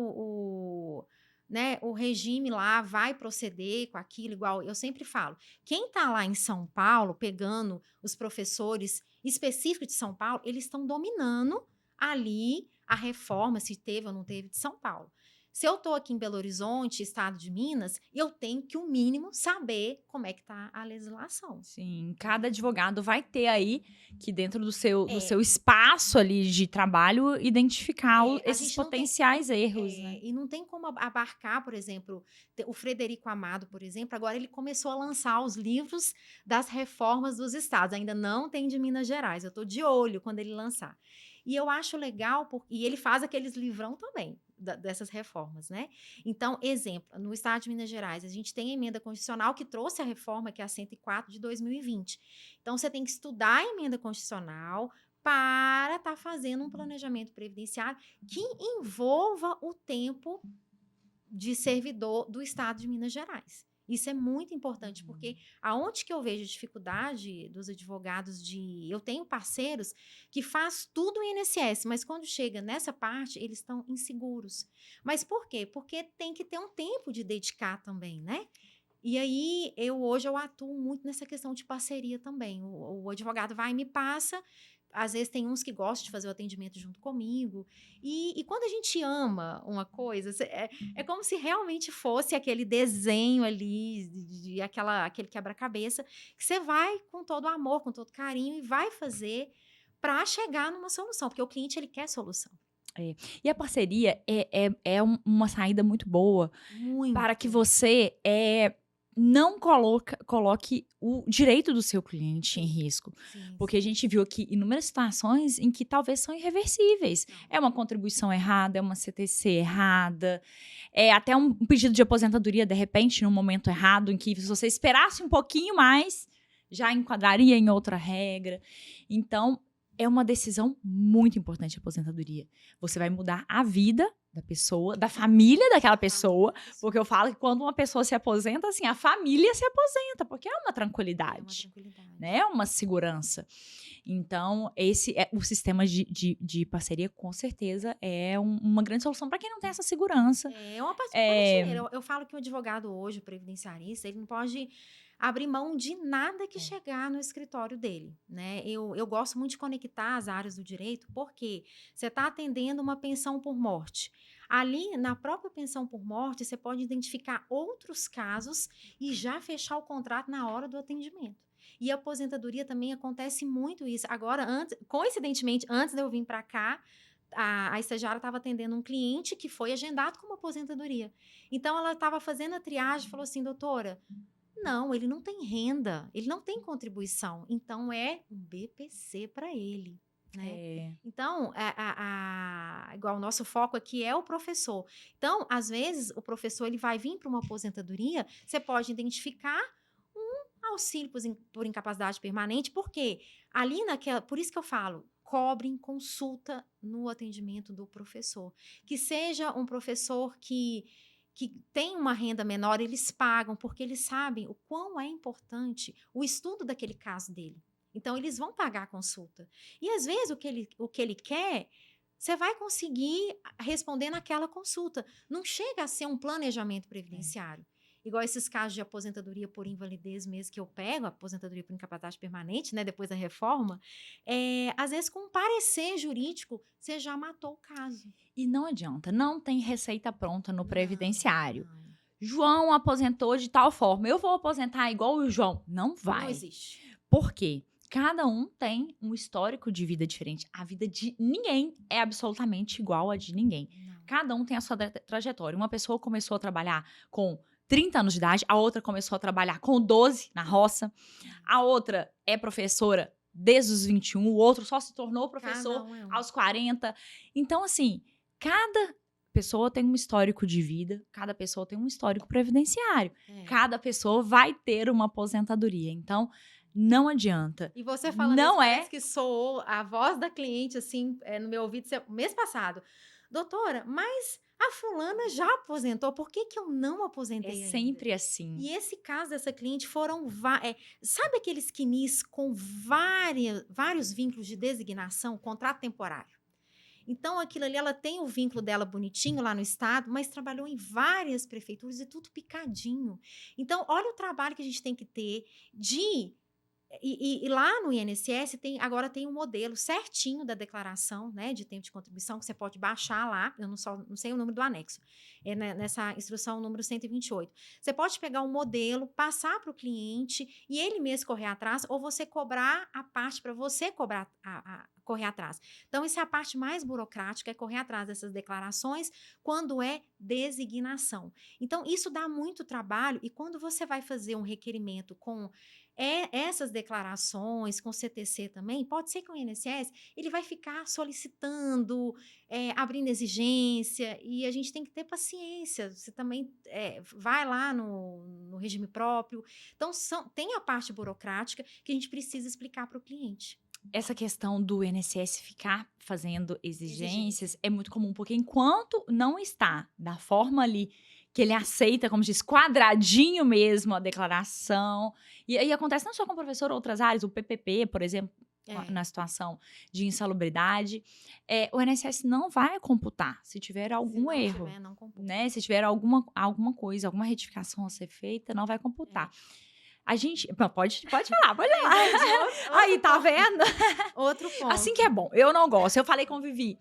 né, o regime lá vai proceder com aquilo, igual eu sempre falo. Quem está lá em São Paulo, pegando os professores específicos de São Paulo, eles estão dominando ali a reforma, se teve ou não teve, de São Paulo. Se eu estou aqui em Belo Horizonte, estado de Minas, eu tenho que, o mínimo, saber como é que está a legislação. Sim, cada advogado vai ter aí que dentro do seu É. espaço ali de trabalho identificar A esses gente não tem. potenciais erros, né? E não tem como abarcar, por exemplo, o Frederico Amado, por exemplo, agora ele começou a lançar os livros das reformas dos estados. Ainda não tem de Minas Gerais. Eu estou de olho quando ele lançar. E eu acho legal, e ele faz aqueles livrão também dessas reformas, né? Então, exemplo, no estado de Minas Gerais, a gente tem a emenda constitucional que trouxe a reforma, que é a 104 de 2020. Então, você tem que estudar a emenda constitucional para estar fazendo um planejamento previdenciário que envolva o tempo de servidor do estado de Minas Gerais. Isso é muito importante, porque aonde que eu vejo dificuldade dos advogados de... Eu tenho parceiros que faz tudo em INSS, mas quando chega nessa parte, eles estão inseguros. Mas por quê? Porque tem que ter um tempo de dedicar também, né? E aí, hoje eu atuo muito nessa questão de parceria também. O advogado vai e me passa, às vezes tem uns que gostam de fazer o atendimento junto comigo. E quando a gente ama uma coisa, é como se realmente fosse aquele desenho ali, aquele quebra-cabeça, que você vai com todo amor, com todo carinho, e vai fazer para chegar numa solução, porque o cliente ele quer solução. E a parceria é uma saída muito boa para que Muito. você não coloque o direito do seu cliente em risco. Sim, Porque a gente viu aqui inúmeras situações em que talvez são irreversíveis. É uma contribuição errada, é uma CTC errada, é até um pedido de aposentadoria, de repente, num momento errado, em que se você esperasse um pouquinho mais, já enquadraria em outra regra. Então, é uma decisão muito importante a aposentadoria. Você vai mudar a vida da pessoa, da família daquela pessoa, porque eu falo que quando uma pessoa se aposenta, assim, a família se aposenta, porque é uma tranquilidade, né? É uma segurança. Então, o sistema de parceria, com certeza, é uma grande solução para quem não tem essa segurança. É uma participação. Eu falo que o advogado hoje, o previdenciarista, ele não pode abrir mão de nada que chegar no escritório dele, né? Eu gosto muito de conectar as áreas do direito, porque você está atendendo uma pensão por morte. Ali, na própria pensão por morte, você pode identificar outros casos e já fechar o contrato na hora do atendimento. E a aposentadoria também acontece muito isso. Agora, coincidentemente, antes de eu vir para cá, a estagiária estava atendendo um cliente que foi agendado com uma aposentadoria. Então, ela estava fazendo a triagem e falou assim, doutora, não, ele não tem renda, ele não tem contribuição, então é um BPC para ele. Né? Então, igual o nosso foco aqui é o professor. Então, às vezes, o professor ele vai vir para uma aposentadoria, você pode identificar um auxílio por incapacidade permanente, porque ali por isso que eu falo, cobrem consulta no atendimento do professor. Que seja um professor que tem uma renda menor, eles pagam, porque eles sabem o quão é importante o estudo daquele caso dele. Então, eles vão pagar a consulta. E, às vezes, o que ele quer, você vai conseguir responder naquela consulta. Não chega a ser um planejamento previdenciário. Igual esses casos de aposentadoria por invalidez mesmo que eu pego, aposentadoria por incapacidade permanente, né, depois da reforma, às vezes com um parecer jurídico, você já matou o caso. E não adianta, não tem receita pronta no previdenciário. Não. João aposentou de tal forma, eu vou aposentar igual o João. Não vai. Não existe. Por quê? Cada um tem um histórico de vida diferente. A vida de ninguém é absolutamente igual a de ninguém. Não. Cada um tem a sua trajetória. Uma pessoa começou a trabalhar com 30 anos de idade, a outra começou a trabalhar com 12 na roça, a outra é professora desde os 21, o outro só se tornou professor aos 40. Então, assim, cada pessoa tem um histórico de vida, cada pessoa tem um histórico previdenciário, cada pessoa vai ter uma aposentadoria. Então, não adianta. E você falando isso, parece que soou a voz da cliente, assim, no meu ouvido, mês passado. Doutora, mas a fulana já aposentou, por que eu não aposentei ainda? É sempre assim. E esse caso dessa cliente foram... sabe aqueles quinis com vários vínculos de designação, contrato temporário? Então, aquilo ali, ela tem o vínculo dela bonitinho lá no estado, mas trabalhou em várias prefeituras e tudo picadinho. Então, olha o trabalho que a gente tem que ter de... E lá no INSS agora tem um modelo certinho da declaração, né, de tempo de contribuição, que você pode baixar lá, eu não sei o número do anexo, nessa instrução número 128. Você pode pegar um modelo, passar para o cliente e ele mesmo correr atrás, ou você cobrar a parte para você cobrar correr atrás. Então, essa é a parte mais burocrática, é correr atrás dessas declarações quando é designação. Então, isso dá muito trabalho, e quando você vai fazer um requerimento com essas declarações, com CTC também, pode ser que o INSS ele vai ficar solicitando, abrindo exigência, e a gente tem que ter paciência. Você também vai lá no regime próprio. Então, tem a parte burocrática que a gente precisa explicar para o cliente. Essa questão do INSS ficar fazendo exigências é muito comum, porque enquanto não está da forma ali que ele aceita, como diz, quadradinho mesmo a declaração, e aí acontece não só com o professor, outras áreas, o PPP, por exemplo, na situação de insalubridade, o INSS não vai computar se tiver algum erro, não computa. né? Se tiver alguma coisa, alguma retificação a ser feita, não vai computar. A gente... Pode falar, pode falar. Aí, tá vendo? Outro ponto. Assim que é bom. Eu não gosto. Eu falei com o Vivi.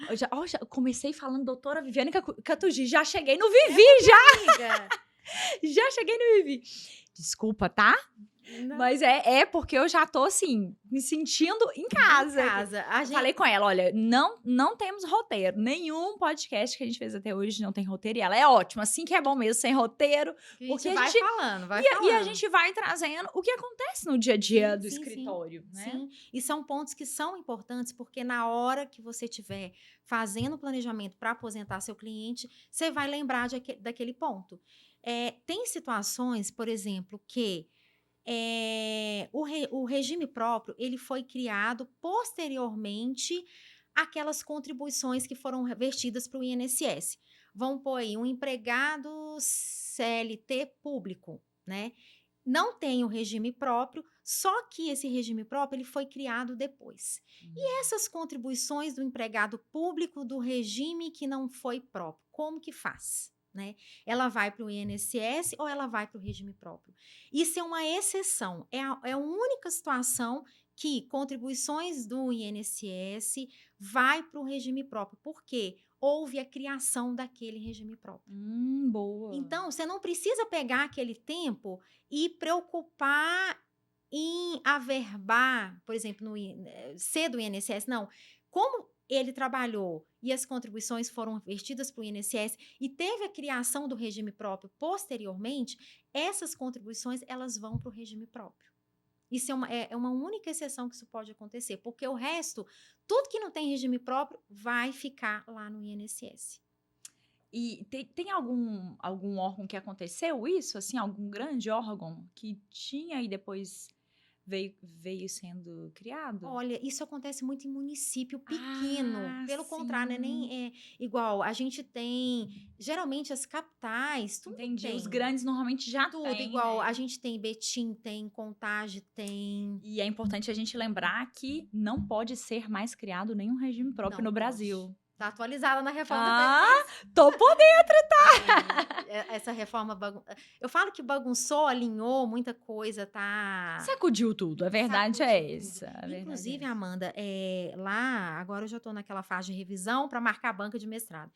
Eu já comecei falando doutora Viviane Catugi. Já cheguei no Vivi, Amiga. Já cheguei no Vivi. Desculpa, tá? Não. Mas é porque eu já tô, assim, me sentindo em casa. Falei com ela, olha, não temos roteiro. Nenhum podcast que a gente fez até hoje não tem roteiro. E ela é ótima, assim que é bom mesmo, sem roteiro. Porque a gente vai falando. E a gente vai trazendo o que acontece no dia a dia do escritório, né? Sim, e são pontos que são importantes, porque na hora que você estiver fazendo o planejamento para aposentar seu cliente, você vai lembrar daquele ponto. Tem situações, por exemplo, que o regime próprio ele foi criado posteriormente àquelas contribuições que foram revertidas para o INSS. Vamos pôr aí um empregado CLT público, né? Não tem o regime próprio, só que esse regime próprio ele foi criado depois. E essas contribuições do empregado público do regime que não foi próprio, como que faz? Né? Ela vai para o INSS ou ela vai para o regime próprio? Isso é uma exceção, é a única situação que contribuições do INSS vai para o regime próprio. Por quê? Houve a criação daquele regime próprio. Boa. Então, você não precisa pegar aquele tempo e preocupar em averbar, por exemplo, ser do INSS. Não. Como ele trabalhou e as contribuições foram vertidas para o INSS e teve a criação do regime próprio posteriormente, essas contribuições elas vão para o regime próprio. Isso é uma única exceção que isso pode acontecer, porque o resto, tudo que não tem regime próprio, vai ficar lá no INSS. E tem algum órgão que aconteceu isso? Assim, algum grande órgão que tinha e depois veio sendo criado? Olha, isso acontece muito em município pequeno. Pelo sim. contrário, né? Nem é igual. A gente tem, geralmente, as capitais, tudo Entendi. tem. Os grandes normalmente já Tudo tem, igual. né? A gente tem Betim, tem Contagem, tem... E é importante a gente lembrar que não pode ser mais criado nenhum regime próprio no Brasil. Tá atualizada na reforma da Previdência. Tô por dentro, tá? Essa reforma eu falo que bagunçou, alinhou muita coisa, tá? Sacudiu tudo, a verdade é essa. Inclusive, Amanda, lá, agora eu já tô naquela fase de revisão para marcar a banca de mestrado.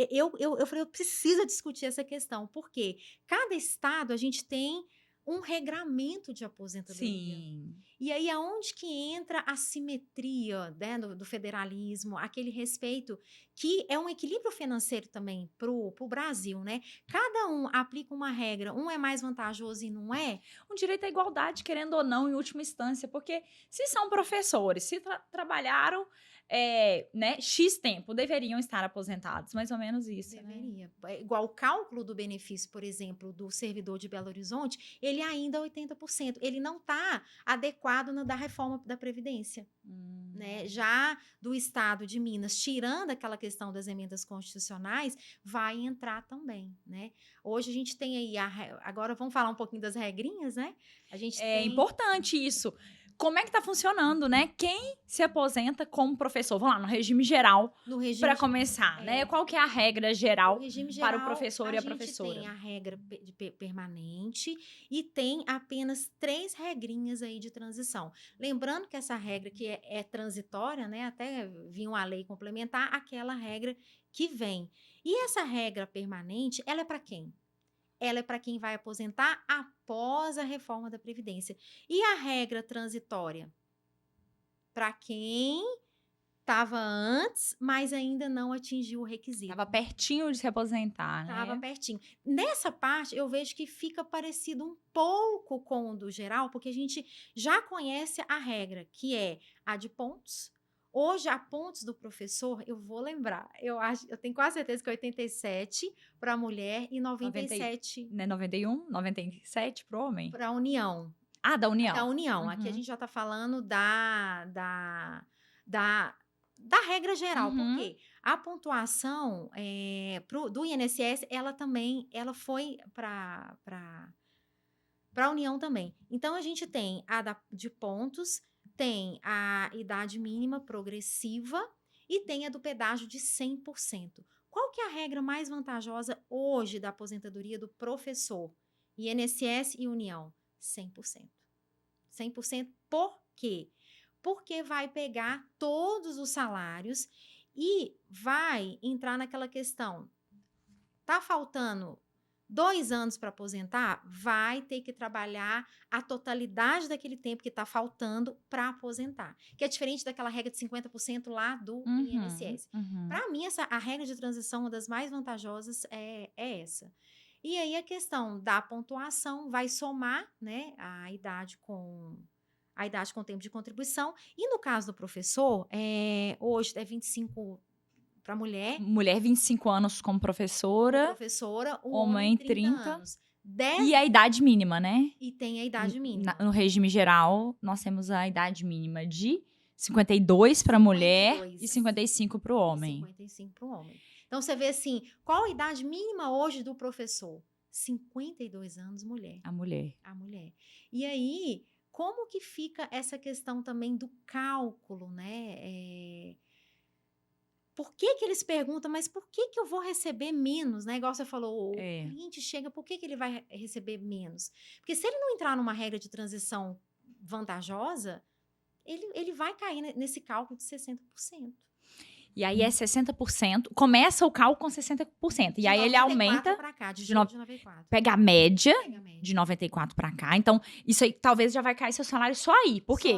Eu falei, eu preciso discutir essa questão, porque cada estado a gente tem um regramento de aposentadoria. Sim. E aí, aonde que entra a simetria, né, do federalismo, aquele respeito, que é um equilíbrio financeiro também pro Brasil, né? Cada um aplica uma regra, um é mais vantajoso e não é. Um direito à igualdade, querendo ou não, em última instância, porque se são professores, se trabalharam né, X tempo, deveriam estar aposentados, mais ou menos isso. Deveria. Né? Igual o cálculo do benefício, por exemplo, do servidor de Belo Horizonte, ele ainda é 80%. Ele não está adequado da reforma da Previdência. Né? Já do estado de Minas, tirando aquela questão das emendas constitucionais, vai entrar também. Né? Hoje a gente tem aí, agora vamos falar um pouquinho das regrinhas, né? A gente tem... importante isso. como é que tá funcionando, né? Quem se aposenta como professor? Vamos lá, no regime geral, No regime para começar, né? Qual que é a regra geral No regime para o geral, professor e a gente professora? tem a regra permanente e tem apenas 3 regrinhas aí de transição. Lembrando que essa regra que é transitória, né? Até vir uma lei complementar aquela regra que vem. E essa regra permanente, ela é para quem? Ela é para quem vai aposentar após a reforma da Previdência. E a regra transitória? Para quem estava antes, mas ainda não atingiu o requisito. Tava pertinho de se aposentar, Estava né? pertinho. Nessa parte, eu vejo que fica parecido um pouco com o do geral, porque a gente já conhece a regra, que é a de pontos. Hoje, a pontos do professor, eu vou lembrar, eu tenho quase certeza que é 87 para a mulher e 97 né, 91, 97 pro homem. para a União. Ah, da União. Da União. Aqui a gente já está falando da regra geral. Por quê? A pontuação do INSS, ela foi para a União também. Então, a gente tem de pontos, tem a idade mínima progressiva e tem a do pedágio de 100%. Qual que é a regra mais vantajosa hoje da aposentadoria do professor? INSS e União? 100%. 100%. Por quê? Porque vai pegar todos os salários e vai entrar naquela questão. Tá faltando 2 anos para aposentar? Vai ter que trabalhar a totalidade daquele tempo que está faltando para aposentar. Que é diferente daquela regra de 50% lá do INSS. Para mim, a regra de transição, uma das mais vantajosas, é essa. E aí, a questão da pontuação vai somar, né, a idade com o tempo de contribuição. E no caso do professor, hoje é 25 para mulher. Mulher, 25 anos como professora. O homem, 30 anos. E a idade mínima, né? E tem a idade mínima. No regime geral, nós temos a idade mínima de 52 para a mulher e 55 para o homem. 55 para o homem. Então, você vê assim, qual a idade mínima hoje do professor? 52 anos, mulher. A mulher. E aí, como que fica essa questão também do cálculo, né? Por que eles perguntam, mas por que eu vou receber menos, né? Igual você falou, o cliente chega, por que ele vai receber menos? Porque se ele não entrar numa regra de transição vantajosa, ele vai cair nesse cálculo de 60%. E aí é 60%, começa o cálculo com 60%. E aí ele aumenta. Pra cá, de 94. Pega a média de 94 para cá. Então, isso aí talvez já vai cair seu salário só aí. Por quê?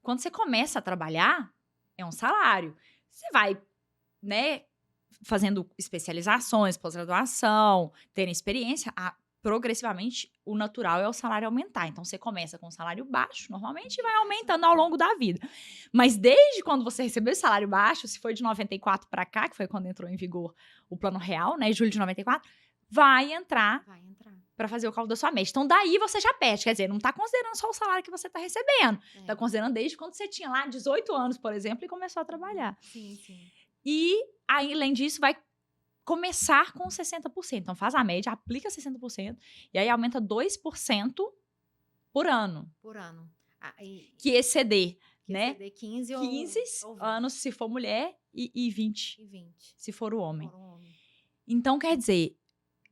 Quando você começa a trabalhar, é um salário. Você vai, né, fazendo especializações, pós-graduação, tendo experiência, progressivamente o natural é o salário aumentar. Então, você começa com um salário baixo, normalmente, e vai aumentando ao longo da vida. Mas desde quando você recebeu esse salário baixo, se foi de 94 para cá, que foi quando entrou em vigor o Plano Real, né, julho de 94, vai entrar para fazer o cálculo da sua média. Então, daí você já perde. Quer dizer, não está considerando só o salário que você está recebendo. Está considerando desde quando você tinha lá 18 anos, por exemplo, e começou a trabalhar. Sim. E, aí, além disso, vai começar com 60%. Então, faz a média, aplica 60%, e aí aumenta 2% por ano. Que exceder, né? 15 anos se for mulher e 20 se for o homem. Então, quer dizer,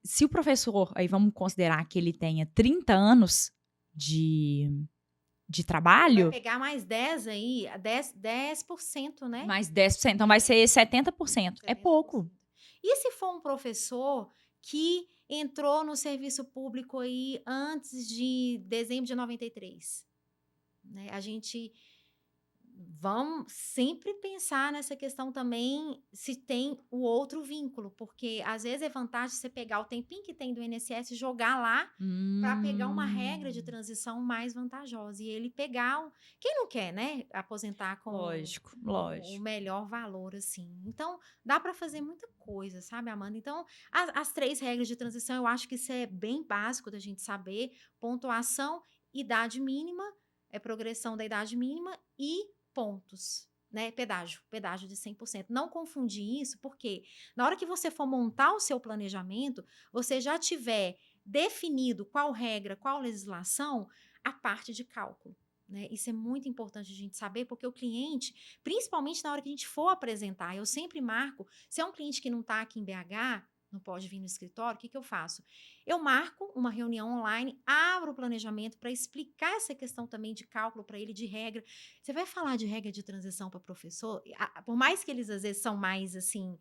se o professor, aí vamos considerar que ele tenha 30 anos de trabalho... Vai pegar mais 10 aí, 10%, né? Mais 10%, então vai ser 70%. É pouco. E se for um professor que entrou no serviço público aí antes de dezembro de 93? Né? A gente vamos sempre pensar nessa questão também se tem o outro vínculo, porque às vezes é vantagem você pegar o tempinho que tem do INSS e jogar lá para pegar uma regra de transição mais vantajosa e ele pegar quem não quer, né, aposentar com lógico. o melhor valor assim. Então dá para fazer muita coisa, sabe, Amanda? Então as 3 regras de transição eu acho que isso é bem básico da gente saber: pontuação, idade mínima, progressão da idade mínima e pontos, né? Pedágio de 100%. Não confundir isso, porque na hora que você for montar o seu planejamento, você já tiver definido qual regra, qual legislação, a parte de cálculo. né? Isso é muito importante a gente saber, porque o cliente, principalmente na hora que a gente for apresentar, eu sempre marco, se é um cliente que não está aqui em BH, não pode vir no escritório, o que eu faço? Eu marco uma reunião online, abro o planejamento para explicar essa questão também de cálculo para ele, de regra. Você vai falar de regra de transição para professor, por mais que eles às vezes são mais assim,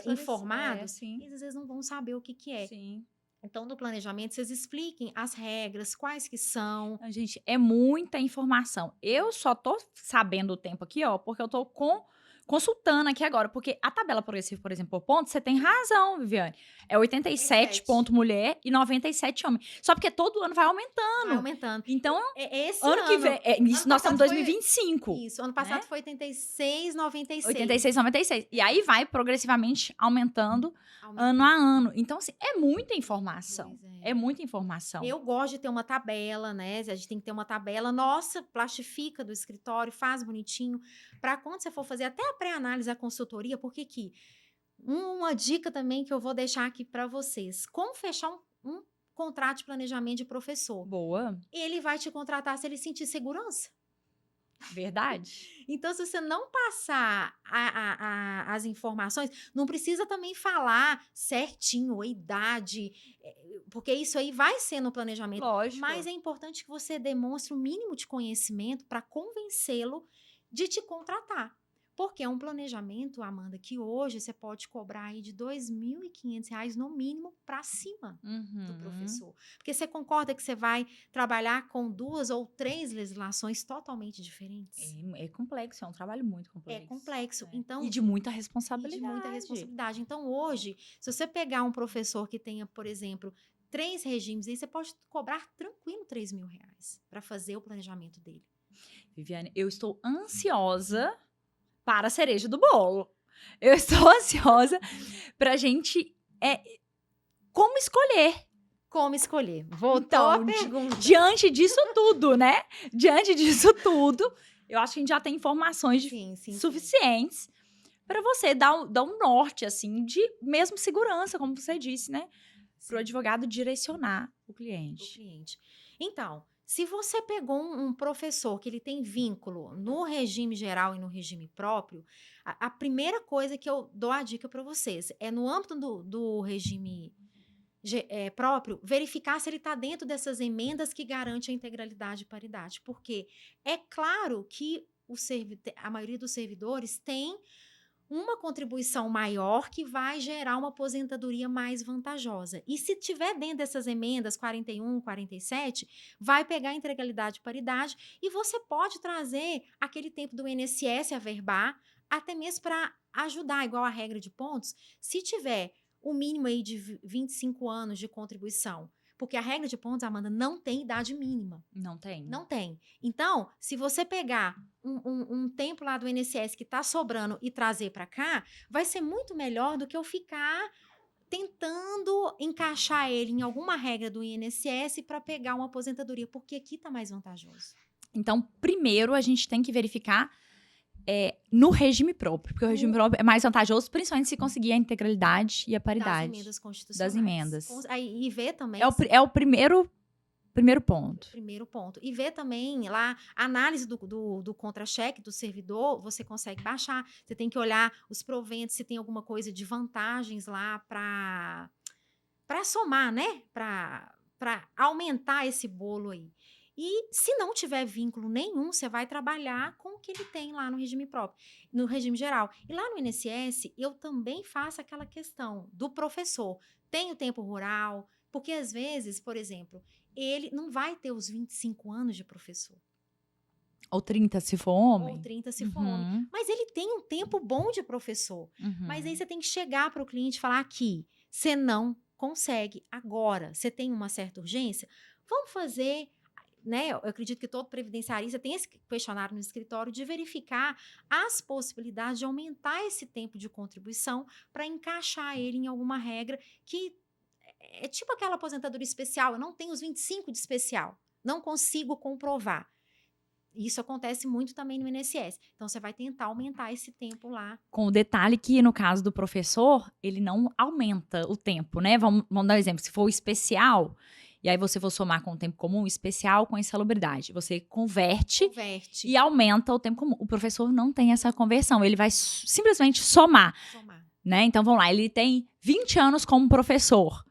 informados, eles às vezes não vão saber o que é. Sim. Então, no planejamento, vocês expliquem as regras, quais que são. Gente, é muita informação. Eu só tô sabendo o tempo aqui, ó, porque eu tô consultando aqui agora. Porque a tabela progressiva, por exemplo, por ponto, você tem razão, Viviane. É 87 ponto mulher e 97 homem. Só porque todo ano vai aumentando. Vai aumentando. Então, esse ano que vem... isso, nós estamos em 2025. Isso, ano passado, né? Foi 86, 96. 86, 96. E aí vai progressivamente aumentando ano a ano. Então, assim, é muita informação. É muita informação. Eu gosto de ter uma tabela, né? A gente tem que ter uma tabela. Nossa, plastifica do escritório, faz bonitinho. Para quando você for fazer até a pré-análise, a consultoria, porque que uma dica também que eu vou deixar aqui para vocês. Como fechar um contrato de planejamento de professor? Boa. Ele vai te contratar se ele sentir segurança. Verdade. Então, se você não passar as informações, não precisa também falar certinho a idade, porque isso aí vai ser no planejamento. Lógico. Mas é importante que você demonstre um mínimo de conhecimento para convencê-lo de te contratar. Porque é um planejamento, Amanda, que hoje você pode cobrar aí de R$ 2.500 no mínimo para cima do professor. Porque você concorda que você vai trabalhar com 2 ou 3 legislações totalmente diferentes? É complexo, é um trabalho muito complexo. É complexo. Então, e de muita responsabilidade. Então, hoje, se você pegar um professor que tenha, por exemplo, 3 regimes, aí você pode cobrar tranquilo R$3.000 para fazer o planejamento dele. Viviane, eu estou ansiosa para a cereja do bolo. Eu estou ansiosa para a gente... como escolher? Como escolher? Voltou a pergunta. Diante disso tudo, né? Diante disso tudo, eu acho que a gente já tem informações suficientes para você dar um norte, assim, de mesmo segurança, como você disse, né? Para o advogado direcionar o cliente. Então, se você pegou um professor que ele tem vínculo no regime geral e no regime próprio, a primeira coisa que eu dou a dica para vocês é, no âmbito do regime próprio, verificar se ele está dentro dessas emendas que garante a integralidade e paridade. Porque é claro que a maioria dos servidores tem uma contribuição maior que vai gerar uma aposentadoria mais vantajosa. E se tiver dentro dessas emendas 41, 47, vai pegar a integralidade e paridade e você pode trazer aquele tempo do INSS averbar, até mesmo para ajudar, igual a regra de pontos, se tiver o mínimo aí de 25 anos de contribuição. Porque a regra de pontos, Amanda, não tem idade mínima. Não tem. Não tem. Então, se você pegar um tempo lá do INSS que está sobrando e trazer para cá, vai ser muito melhor do que eu ficar tentando encaixar ele em alguma regra do INSS para pegar uma aposentadoria, porque aqui está mais vantajoso. Então, primeiro, a gente tem que verificar no regime próprio, porque o regime próprio é mais vantajoso, principalmente se conseguir a integralidade e a paridade. Das emendas constitucionais. Das emendas. E ver também... É o primeiro ponto. Primeiro ponto. E ver também lá, a análise do contra-cheque do servidor, você consegue baixar. Você tem que olhar os proventos, se tem alguma coisa de vantagens lá para somar, né? Para aumentar esse bolo aí. E se não tiver vínculo nenhum, você vai trabalhar com o que ele tem lá no regime próprio, no regime geral. E lá no INSS, eu também faço aquela questão do professor. Tem o tempo rural, porque às vezes, por exemplo, ele não vai ter os 25 anos de professor. Ou 30 se for homem. Ou 30 se for homem. Mas ele tem um tempo bom de professor. Mas aí você tem que chegar para o cliente e falar aqui, você não consegue agora. Você tem uma certa urgência? Vamos fazer... Né? Eu acredito que todo previdenciarista tem esse questionário no escritório de verificar as possibilidades de aumentar esse tempo de contribuição para encaixar ele em alguma regra que é tipo aquela aposentadoria especial. Eu não tenho os 25 de especial, não consigo comprovar. Isso acontece muito também no INSS. Então, você vai tentar aumentar esse tempo lá. Com o detalhe que, no caso do professor, ele não aumenta o tempo, né? Vamos dar um exemplo. Se for o especial... e aí você for somar com o tempo comum, especial com insalubridade. Você converte Converte. e aumenta o tempo comum. O professor não tem essa conversão, ele vai simplesmente somar, né? Então, vamos lá, ele tem 20 anos como professor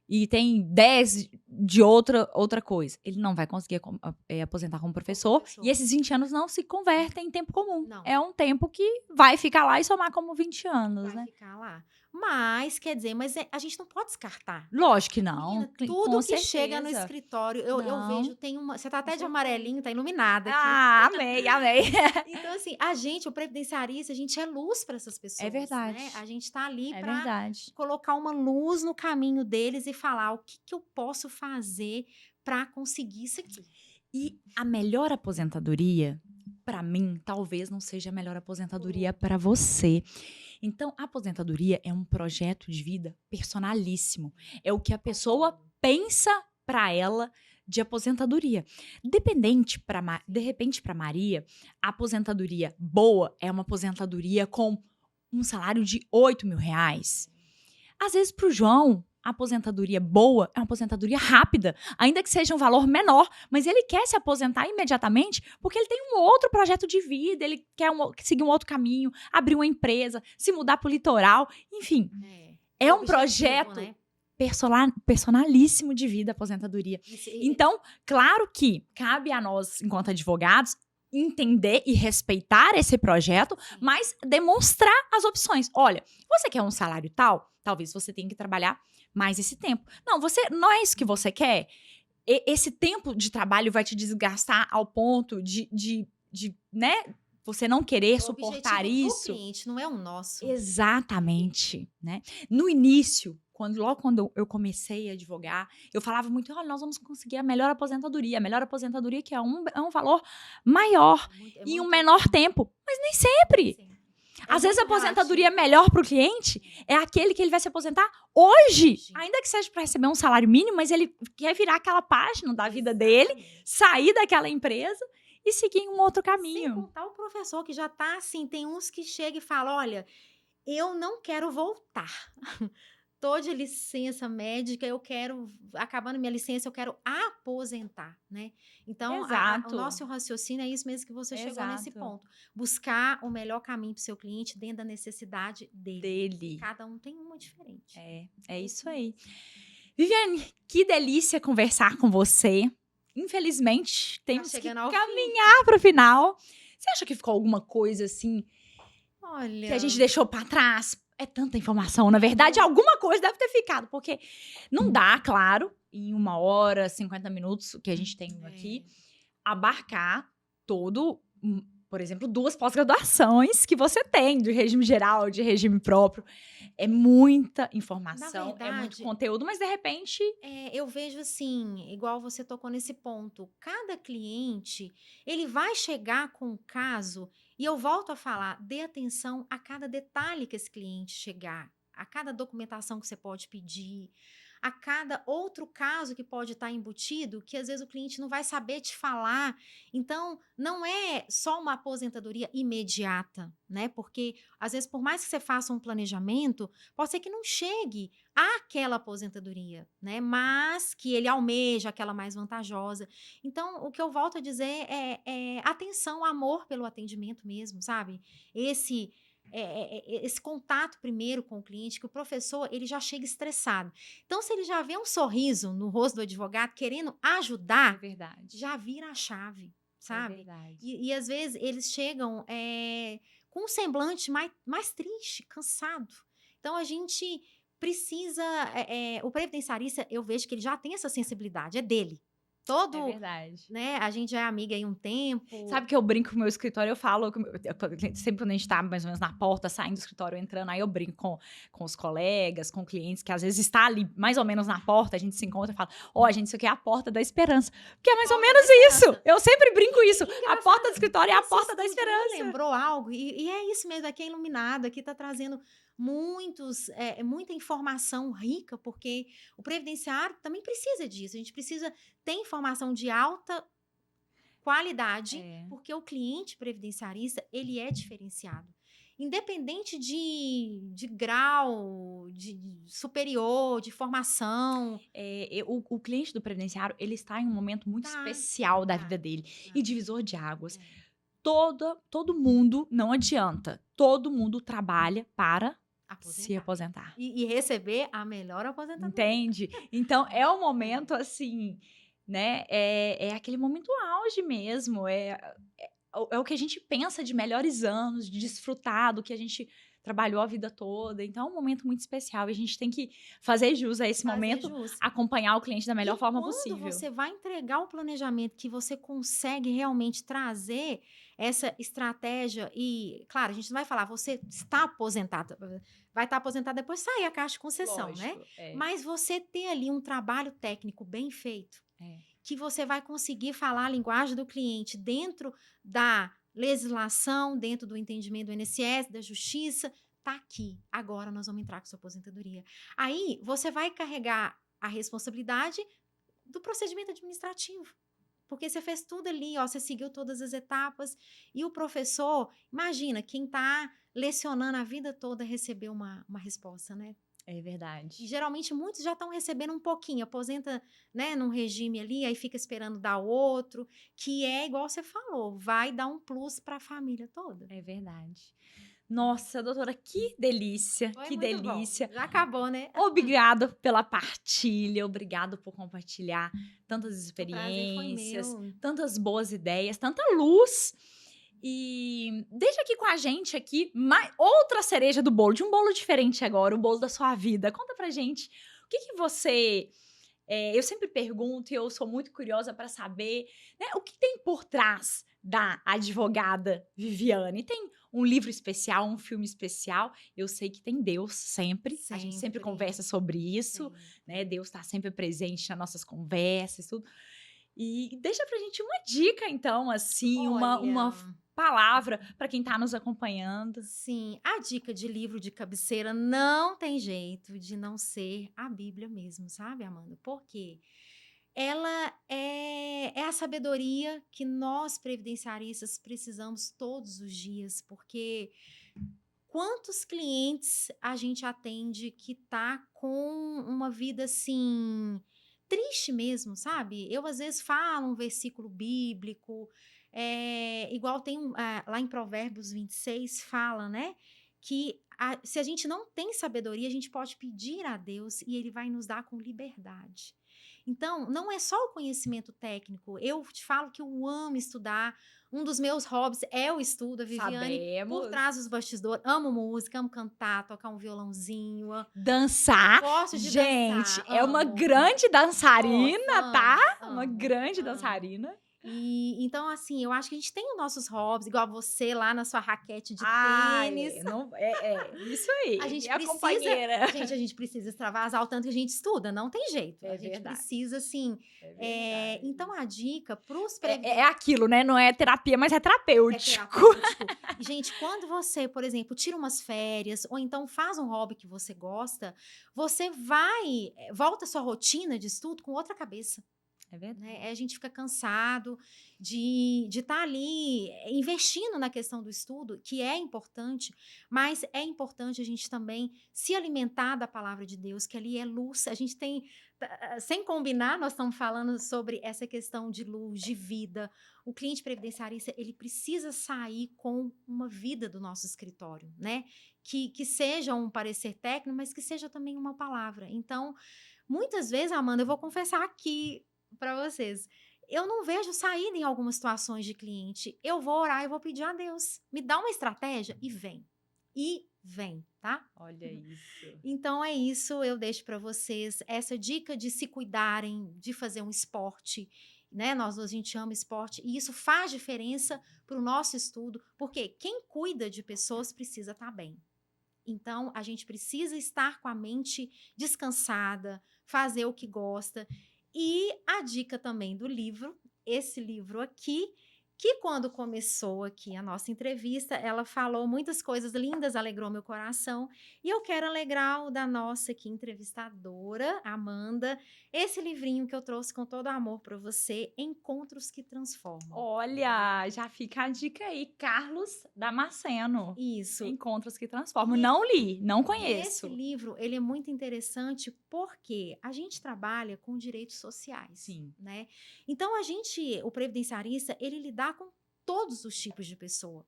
e tem 10 de outra coisa. Ele não vai conseguir aposentar como professor, e esses 20 anos não se convertem em tempo comum. Não. É um tempo que vai ficar lá e somar como 20 anos, Vai né? ficar lá. Mas, quer dizer, a gente não pode descartar. Lógico que não. Menina, com tudo que certeza. chega no escritório, eu Não. vejo, tem uma... Você tá até Com de certeza. amarelinho, tá iluminada aqui. Ah, amei, amei. Então, assim, o previdenciarista, a gente é luz para essas pessoas. É verdade. Né? A gente tá ali É para verdade. colocar uma luz no caminho deles e falar o que eu posso fazer para conseguir isso aqui. E a melhor aposentadoria, para mim, talvez não seja a melhor aposentadoria para você. Então, a aposentadoria é um projeto de vida personalíssimo. É o que a pessoa pensa para ela de aposentadoria. De repente, para Maria, a aposentadoria boa é uma aposentadoria com um salário de R$ 8.000. Às vezes, para o João, a aposentadoria boa é uma aposentadoria rápida, ainda que seja um valor menor, mas ele quer se aposentar imediatamente porque ele tem um outro projeto de vida, ele quer seguir um outro caminho, abrir uma empresa, se mudar para o litoral, enfim. É um projeto, né? Personalíssimo de vida, a aposentadoria. Então, claro que cabe a nós, enquanto advogados, entender e respeitar esse projeto, mas demonstrar as opções. Olha, você quer um salário tal? Talvez você tenha que trabalhar mais esse tempo. Não é isso que você quer? Esse tempo de trabalho vai te desgastar ao ponto de né, você não querer suportar isso. O cliente não é o nosso. Exatamente, né? No início, logo quando eu comecei a advogar, eu falava muito, olha, nós vamos conseguir a melhor aposentadoria que é um valor maior e um menor tempo, mas nem sempre. Às vezes a aposentadoria melhor para o cliente é aquele que ele vai se aposentar hoje, ainda que seja para receber um salário mínimo, mas ele quer virar aquela página da vida dele, sair daquela empresa e seguir em um outro caminho. Sem contar o professor que já tá assim, tem uns que chegam e falam, olha, eu não quero voltar. Tô de licença médica, acabando minha licença, eu quero aposentar, né? Então, o nosso raciocínio é isso mesmo que você chegou nesse ponto. Buscar o melhor caminho para o seu cliente dentro da necessidade dele. Cada um tem uma diferente. É isso aí. Viviane, que delícia conversar com você. Infelizmente, temos que caminhar para o final. Você acha que ficou alguma coisa assim, que a gente deixou para trás? É tanta informação, na verdade, alguma coisa deve ter ficado, porque não dá, claro, em 1 hora, 50 minutos, que a gente tem aqui, abarcar todo, por exemplo, 2 pós-graduações que você tem, de regime geral, de regime próprio. É muita informação, verdade, é muito conteúdo, mas de repente... eu vejo assim, igual você tocou nesse ponto, cada cliente, ele vai chegar com um caso, e eu volto a falar, dê atenção a cada detalhe que esse cliente chegar, a cada documentação que você pode pedir, a cada outro caso que pode estar embutido, que às vezes o cliente não vai saber te falar. Então, não é só uma aposentadoria imediata, né? Porque, às vezes, por mais que você faça um planejamento, pode ser que não chegue àquela aposentadoria, né? Mas que ele almeja aquela mais vantajosa. Então, o que eu volto a dizer é atenção, amor pelo atendimento mesmo, sabe? Esse contato primeiro com o cliente, que o professor, ele já chega estressado. Então, se ele já vê um sorriso no rosto do advogado querendo ajudar, já vira a chave, sabe? E às vezes eles chegam com um semblante mais triste, cansado. Então, a gente precisa... o previdenciarista, eu vejo que ele já tem essa sensibilidade, é dele. É verdade. Né? A gente já é amiga aí um tempo. Sabe que eu brinco com o meu escritório, eu falo, sempre quando a gente tá mais ou menos na porta, saindo do escritório, entrando, aí eu brinco com os colegas, com clientes, que às vezes está ali mais ou menos na porta, a gente se encontra e fala, gente, isso aqui é a porta da esperança. Porque é mais ou menos isso. Eu sempre brinco isso. A porta do escritório é a porta da esperança. Lembrou algo, e é isso mesmo, aqui é iluminado, aqui tá trazendo muita informação rica, porque o previdenciário também precisa disso. A gente precisa ter informação de alta qualidade, porque o cliente previdenciarista, ele é diferenciado. independente de grau, de superior, de formação. O cliente do previdenciário, ele está em um momento muito Tá, especial da tá, vida dele. tá. E divisor de águas. É. Todo mundo, não adianta, todo mundo trabalha para se Aposentar. aposentar. E receber a melhor aposentadoria. Entende? Então, é um momento, assim, né? É aquele momento auge mesmo. É o que a gente pensa de melhores anos, de desfrutar do que a gente trabalhou a vida toda. Então, é um momento muito especial. E a gente tem que fazer jus a esse Fazer momento, jus. acompanhar o cliente da melhor E forma quando possível. você vai entregar o planejamento que você consegue realmente trazer essa estratégia e, claro, a gente não vai falar, você está aposentado, vai estar aposentado depois sair a caixa de concessão, né? Lógico, Mas você ter ali um trabalho técnico bem feito, que você vai conseguir falar a linguagem do cliente dentro da legislação, dentro do entendimento do INSS, da justiça, tá aqui. Agora nós vamos entrar com sua aposentadoria. Aí você vai carregar a responsabilidade do procedimento administrativo. Porque você fez tudo ali, ó, você seguiu todas as etapas. E o professor, imagina, quem está lecionando a vida toda recebeu uma resposta, né? É verdade. E geralmente muitos já estão recebendo um pouquinho, aposenta, né, num regime ali, aí fica esperando dar outro, que é igual você falou, vai dar um plus para a família toda. É verdade. Nossa, doutora, que delícia, Foi que muito bom. delícia. Já acabou, né? Obrigado pela partilha, obrigado por compartilhar tantas O prazer foi experiências, meu. tantas boas ideias, tanta luz. E deixa aqui com a gente aqui outra cereja do bolo, de um bolo diferente agora, o bolo da sua vida. Conta pra gente, o que você... eu sempre pergunto e eu sou muito curiosa para saber, né, o que tem por trás da advogada Viviane. Tem um livro especial, um filme especial. Eu sei que tem Deus sempre. A gente sempre conversa sobre isso, né? Deus está sempre presente nas nossas conversas, tudo. E deixa pra gente uma dica, então, assim, uma palavra para quem está nos acompanhando. Sim, a dica de livro de cabeceira não tem jeito de não ser a Bíblia mesmo, sabe, Amanda? Porque ela é a sabedoria que nós previdenciaristas precisamos todos os dias, porque quantos clientes a gente atende que tá com uma vida assim triste mesmo, sabe? Eu às vezes falo um versículo bíblico, igual tem lá em Provérbios 26 fala, né? Que se a gente não tem sabedoria, a gente pode pedir a Deus e Ele vai nos dar com liberdade. Então, não é só o conhecimento técnico. Eu te falo que eu amo estudar. Um dos meus hobbies é o estudo, a Viviane. Sabemos. Por trás dos bastidores. Amo música, amo cantar, tocar um violãozinho. Dançar. Gosto de gente, dançar. é uma grande dançarina, Nossa, tá? amo, Uma grande dançarina. E então, assim, eu acho que a gente tem os nossos hobbies, igual você lá na sua raquete de tênis. Isso aí. A gente a companheira. Gente, a gente precisa extravasar o tanto que a gente estuda, não tem jeito. A gente verdade. precisa, assim. Então, a dica para os é aquilo, né? Não é terapia, mas é terapêutico. É terapêutico. Gente, quando você, por exemplo, tira umas férias, ou então faz um hobby que você gosta, você volta à sua rotina de estudo com outra cabeça. É verdade. Né? A gente fica cansado de estar ali investindo na questão do estudo, que é importante, mas é importante a gente também se alimentar da palavra de Deus, que ali é luz. A gente tem, sem combinar, nós estamos falando sobre essa questão de luz, de vida. O cliente previdenciarista, ele precisa sair com uma vida do nosso escritório, né? Que seja um parecer técnico, mas que seja também uma palavra. Então, muitas vezes, Amanda, eu vou confessar aqui para vocês, eu não vejo saída em algumas situações de cliente. Eu vou orar, eu vou pedir a Deus, me dá uma estratégia e vem, tá? Olha isso. Então é isso, eu deixo para vocês essa dica de se cuidarem, de fazer um esporte, né? A gente ama esporte e isso faz diferença para o nosso estudo, porque quem cuida de pessoas precisa estar bem. Então, a gente precisa estar com a mente descansada, fazer o que gosta. E a dica também do livro, esse livro aqui, que quando começou aqui a nossa entrevista, ela falou muitas coisas lindas, alegrou meu coração, e eu quero alegrar o da nossa aqui entrevistadora, Amanda, esse livrinho que eu trouxe com todo amor para você, Encontros que Transformam. Olha, já fica a dica aí, Carlos Damasceno. Isso. Encontros que Transformam. Não li, não Esse conheço. livro, ele é muito interessante porque a gente trabalha com direitos sociais, Sim. né? Então, o previdenciarista, ele lidar com todos os tipos de pessoa.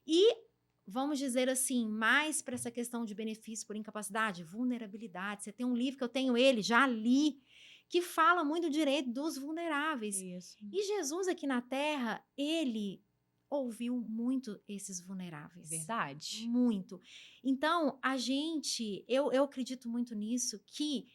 E, vamos dizer assim, mais para essa questão de benefício por incapacidade, vulnerabilidade. Você tem um livro que eu tenho ele, já li, que fala muito do direito dos vulneráveis. Isso. E Jesus aqui na Terra, ele ouviu muito esses vulneráveis. Verdade. Muito. Então, eu acredito muito nisso, que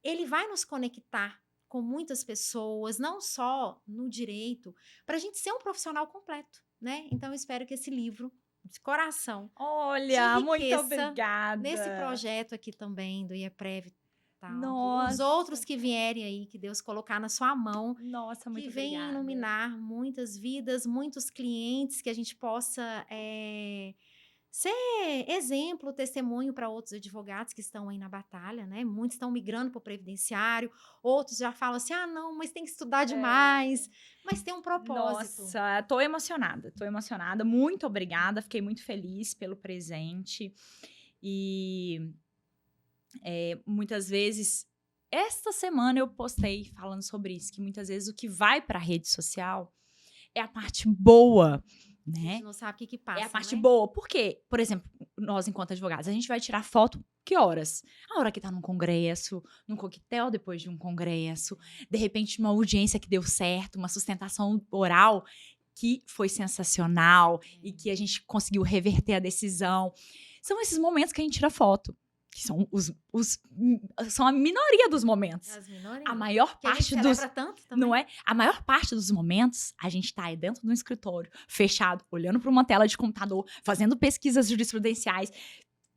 ele vai nos conectar com muitas pessoas, não só no direito, para a gente ser um profissional completo, né? Então, eu espero que esse livro, de coração, Olha, muito enriqueça obrigada. nesse projeto aqui também do IEPREV, tal, que os Nossa. outros que vierem aí, que Deus colocar na sua mão, Nossa, muito que venham obrigada. iluminar muitas vidas, muitos clientes, que a gente possa ser exemplo, testemunho para outros advogados que estão aí na batalha, né? Muitos estão migrando para o previdenciário, outros já falam assim, não, mas tem que estudar demais, mas tem um propósito. Nossa, tô emocionada, muito obrigada, fiquei muito feliz pelo presente, e muitas vezes, esta semana eu postei falando sobre isso, que muitas vezes o que vai para a rede social é a parte boa, A né? gente não sabe o que passa, É a parte né? boa. Por quê? Por exemplo, nós, enquanto advogados, a gente vai tirar foto que horas? A hora que tá num congresso, num coquetel depois de um congresso, de repente uma audiência que deu certo, uma sustentação oral que foi sensacional e que a gente conseguiu reverter a decisão. São esses momentos que a gente tira foto, que são são a minoria dos momentos. As minorias. A maior Que a gente parte dos... celebra tanto também. Não é? A maior parte dos momentos, a gente tá aí dentro de um escritório, fechado, olhando para uma tela de computador, fazendo pesquisas jurisprudenciais,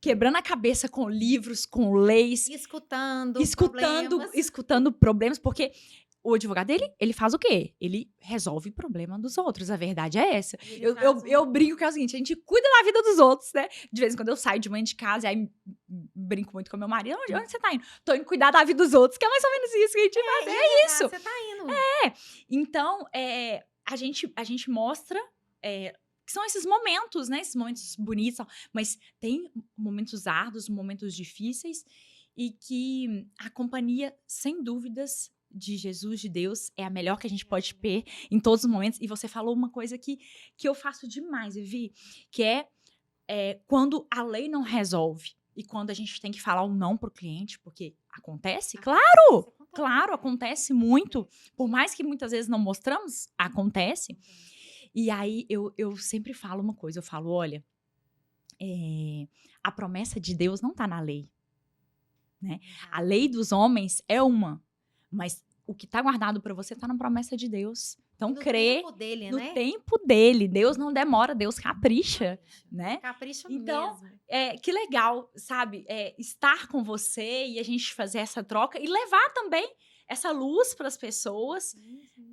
quebrando a cabeça com livros, com leis, Escutando problemas, porque o advogado, ele faz o quê? Ele resolve o problema dos outros, a verdade é essa. Eu brinco que é o seguinte, a gente cuida da vida dos outros, né? De vez em quando eu saio de manhã de casa e aí brinco muito com meu marido. Onde você tá indo? Tô indo cuidar da vida dos outros, que é mais ou menos isso que a gente faz. É isso. Você tá indo. Então, a gente mostra que são esses momentos, né? Esses momentos bonitos, mas tem momentos árduos, momentos difíceis, e que a companhia, sem dúvidas, de Jesus, de Deus, é a melhor que a gente pode ter em todos os momentos. E você falou uma coisa que eu faço demais, Vivi, que é quando a lei não resolve e quando a gente tem que falar um não pro cliente, porque acontece, claro, acontece muito. Por mais que muitas vezes não mostramos, acontece. E aí eu sempre falo uma coisa, eu falo, olha, a promessa de Deus não tá na lei, né? A lei dos homens é uma, mas o que tá guardado para você tá na promessa de Deus. Então, crê no tempo dele. Deus não demora, Deus capricha, né? Capricha então, mesmo. Que legal, sabe? Estar com você e a gente fazer essa troca e levar também essa luz para as pessoas.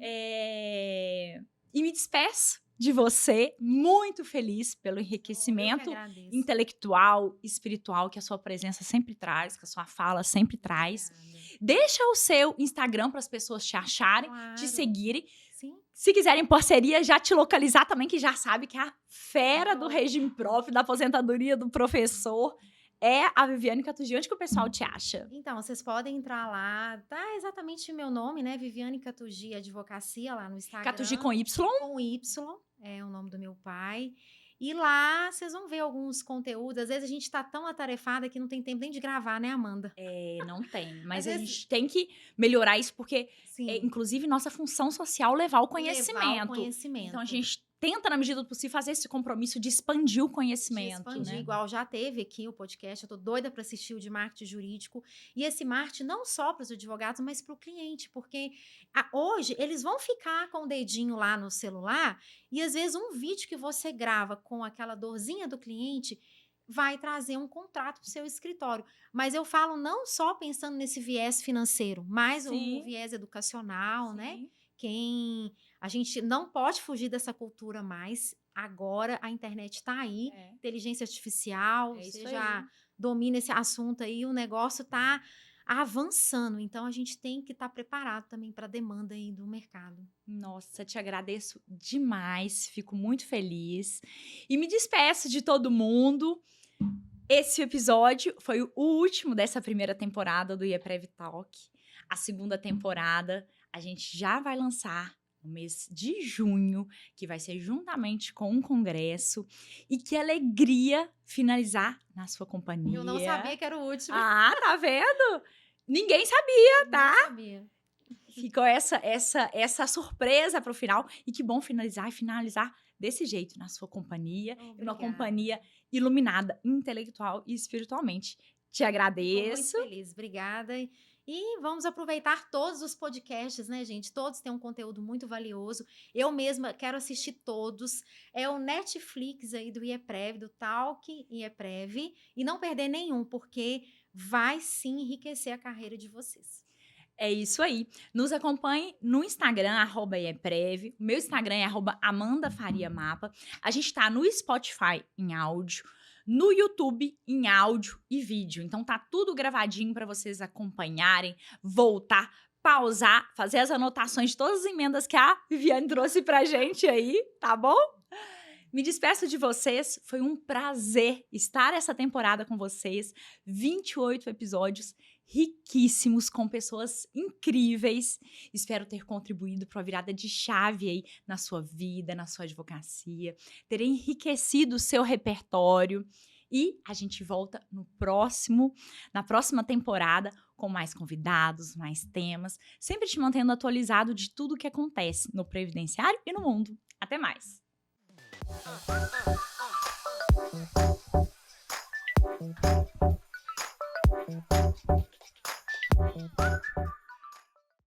E me despeço de você, muito feliz pelo enriquecimento intelectual, espiritual que a sua presença sempre traz, que a sua fala sempre traz. Deixa o seu Instagram para as pessoas te acharem, te seguirem. Sim. Se quiserem parceria, já te localizar também, que já sabe que a fera do regime próprio, da aposentadoria do professor, é a Viviane Catugi. Onde que o pessoal te acha? Então, vocês podem entrar lá, tá exatamente o meu nome, né? Viviane Catugi Advocacia, lá no Instagram. Catugi com Y? Com Y, é o nome do meu pai. E lá vocês vão ver alguns conteúdos. Às vezes a gente tá tão atarefada que não tem tempo nem de gravar, né, Amanda? Não tem. Mas a gente tem que melhorar isso, porque inclusive nossa função social levar o conhecimento. Então a gente tenta, na medida do possível, fazer esse compromisso de expandir o conhecimento. Expandir, né? Igual já teve aqui o podcast, eu tô doida para assistir o de marketing jurídico. E esse marketing não só para os advogados, mas para o cliente, porque hoje eles vão ficar com o dedinho lá no celular e às vezes um vídeo que você grava com aquela dorzinha do cliente vai trazer um contrato para o seu escritório. Mas eu falo não só pensando nesse viés financeiro, mas o viés educacional, né? A gente não pode fugir dessa cultura mais. Agora a internet está aí, inteligência artificial, você já domina esse assunto aí, o negócio está avançando. Então, a gente tem que estar preparado também para a demanda aí do mercado. Nossa, te agradeço demais, fico muito feliz. E me despeço de todo mundo. Esse episódio foi o último dessa primeira temporada do IEPREV Talk. A segunda temporada a gente já vai lançar no mês de junho, que vai ser juntamente com um congresso. E que alegria finalizar na sua companhia. Eu não sabia que era o último. Ah, tá vendo? Ninguém sabia, tá? Não sabia. Ficou essa surpresa para o final. E que bom finalizar desse jeito, na sua companhia. Uma companhia iluminada, intelectual e espiritualmente. Te agradeço. Estou muito feliz, obrigada. E vamos aproveitar todos os podcasts, né, gente? Todos têm um conteúdo muito valioso. Eu mesma quero assistir todos. É o Netflix aí do IEPREV, do Talk IEPREV. E não perder nenhum, porque vai sim enriquecer a carreira de vocês. É isso aí. Nos acompanhe no Instagram, @IEPREV. O meu Instagram é @AmandaFariaMapa. A gente está no Spotify em áudio, no YouTube em áudio e vídeo. Então tá tudo gravadinho para vocês acompanharem, voltar, pausar, fazer as anotações de todas as emendas que a Viviane trouxe pra gente aí, tá bom? Me despeço de vocês, foi um prazer estar essa temporada com vocês. 28 episódios riquíssimos, com pessoas incríveis. Espero ter contribuído para a virada de chave aí na sua vida, na sua advocacia, ter enriquecido o seu repertório. E a gente volta na próxima temporada com mais convidados, mais temas, sempre te mantendo atualizado de tudo o que acontece no previdenciário e no mundo. Até mais!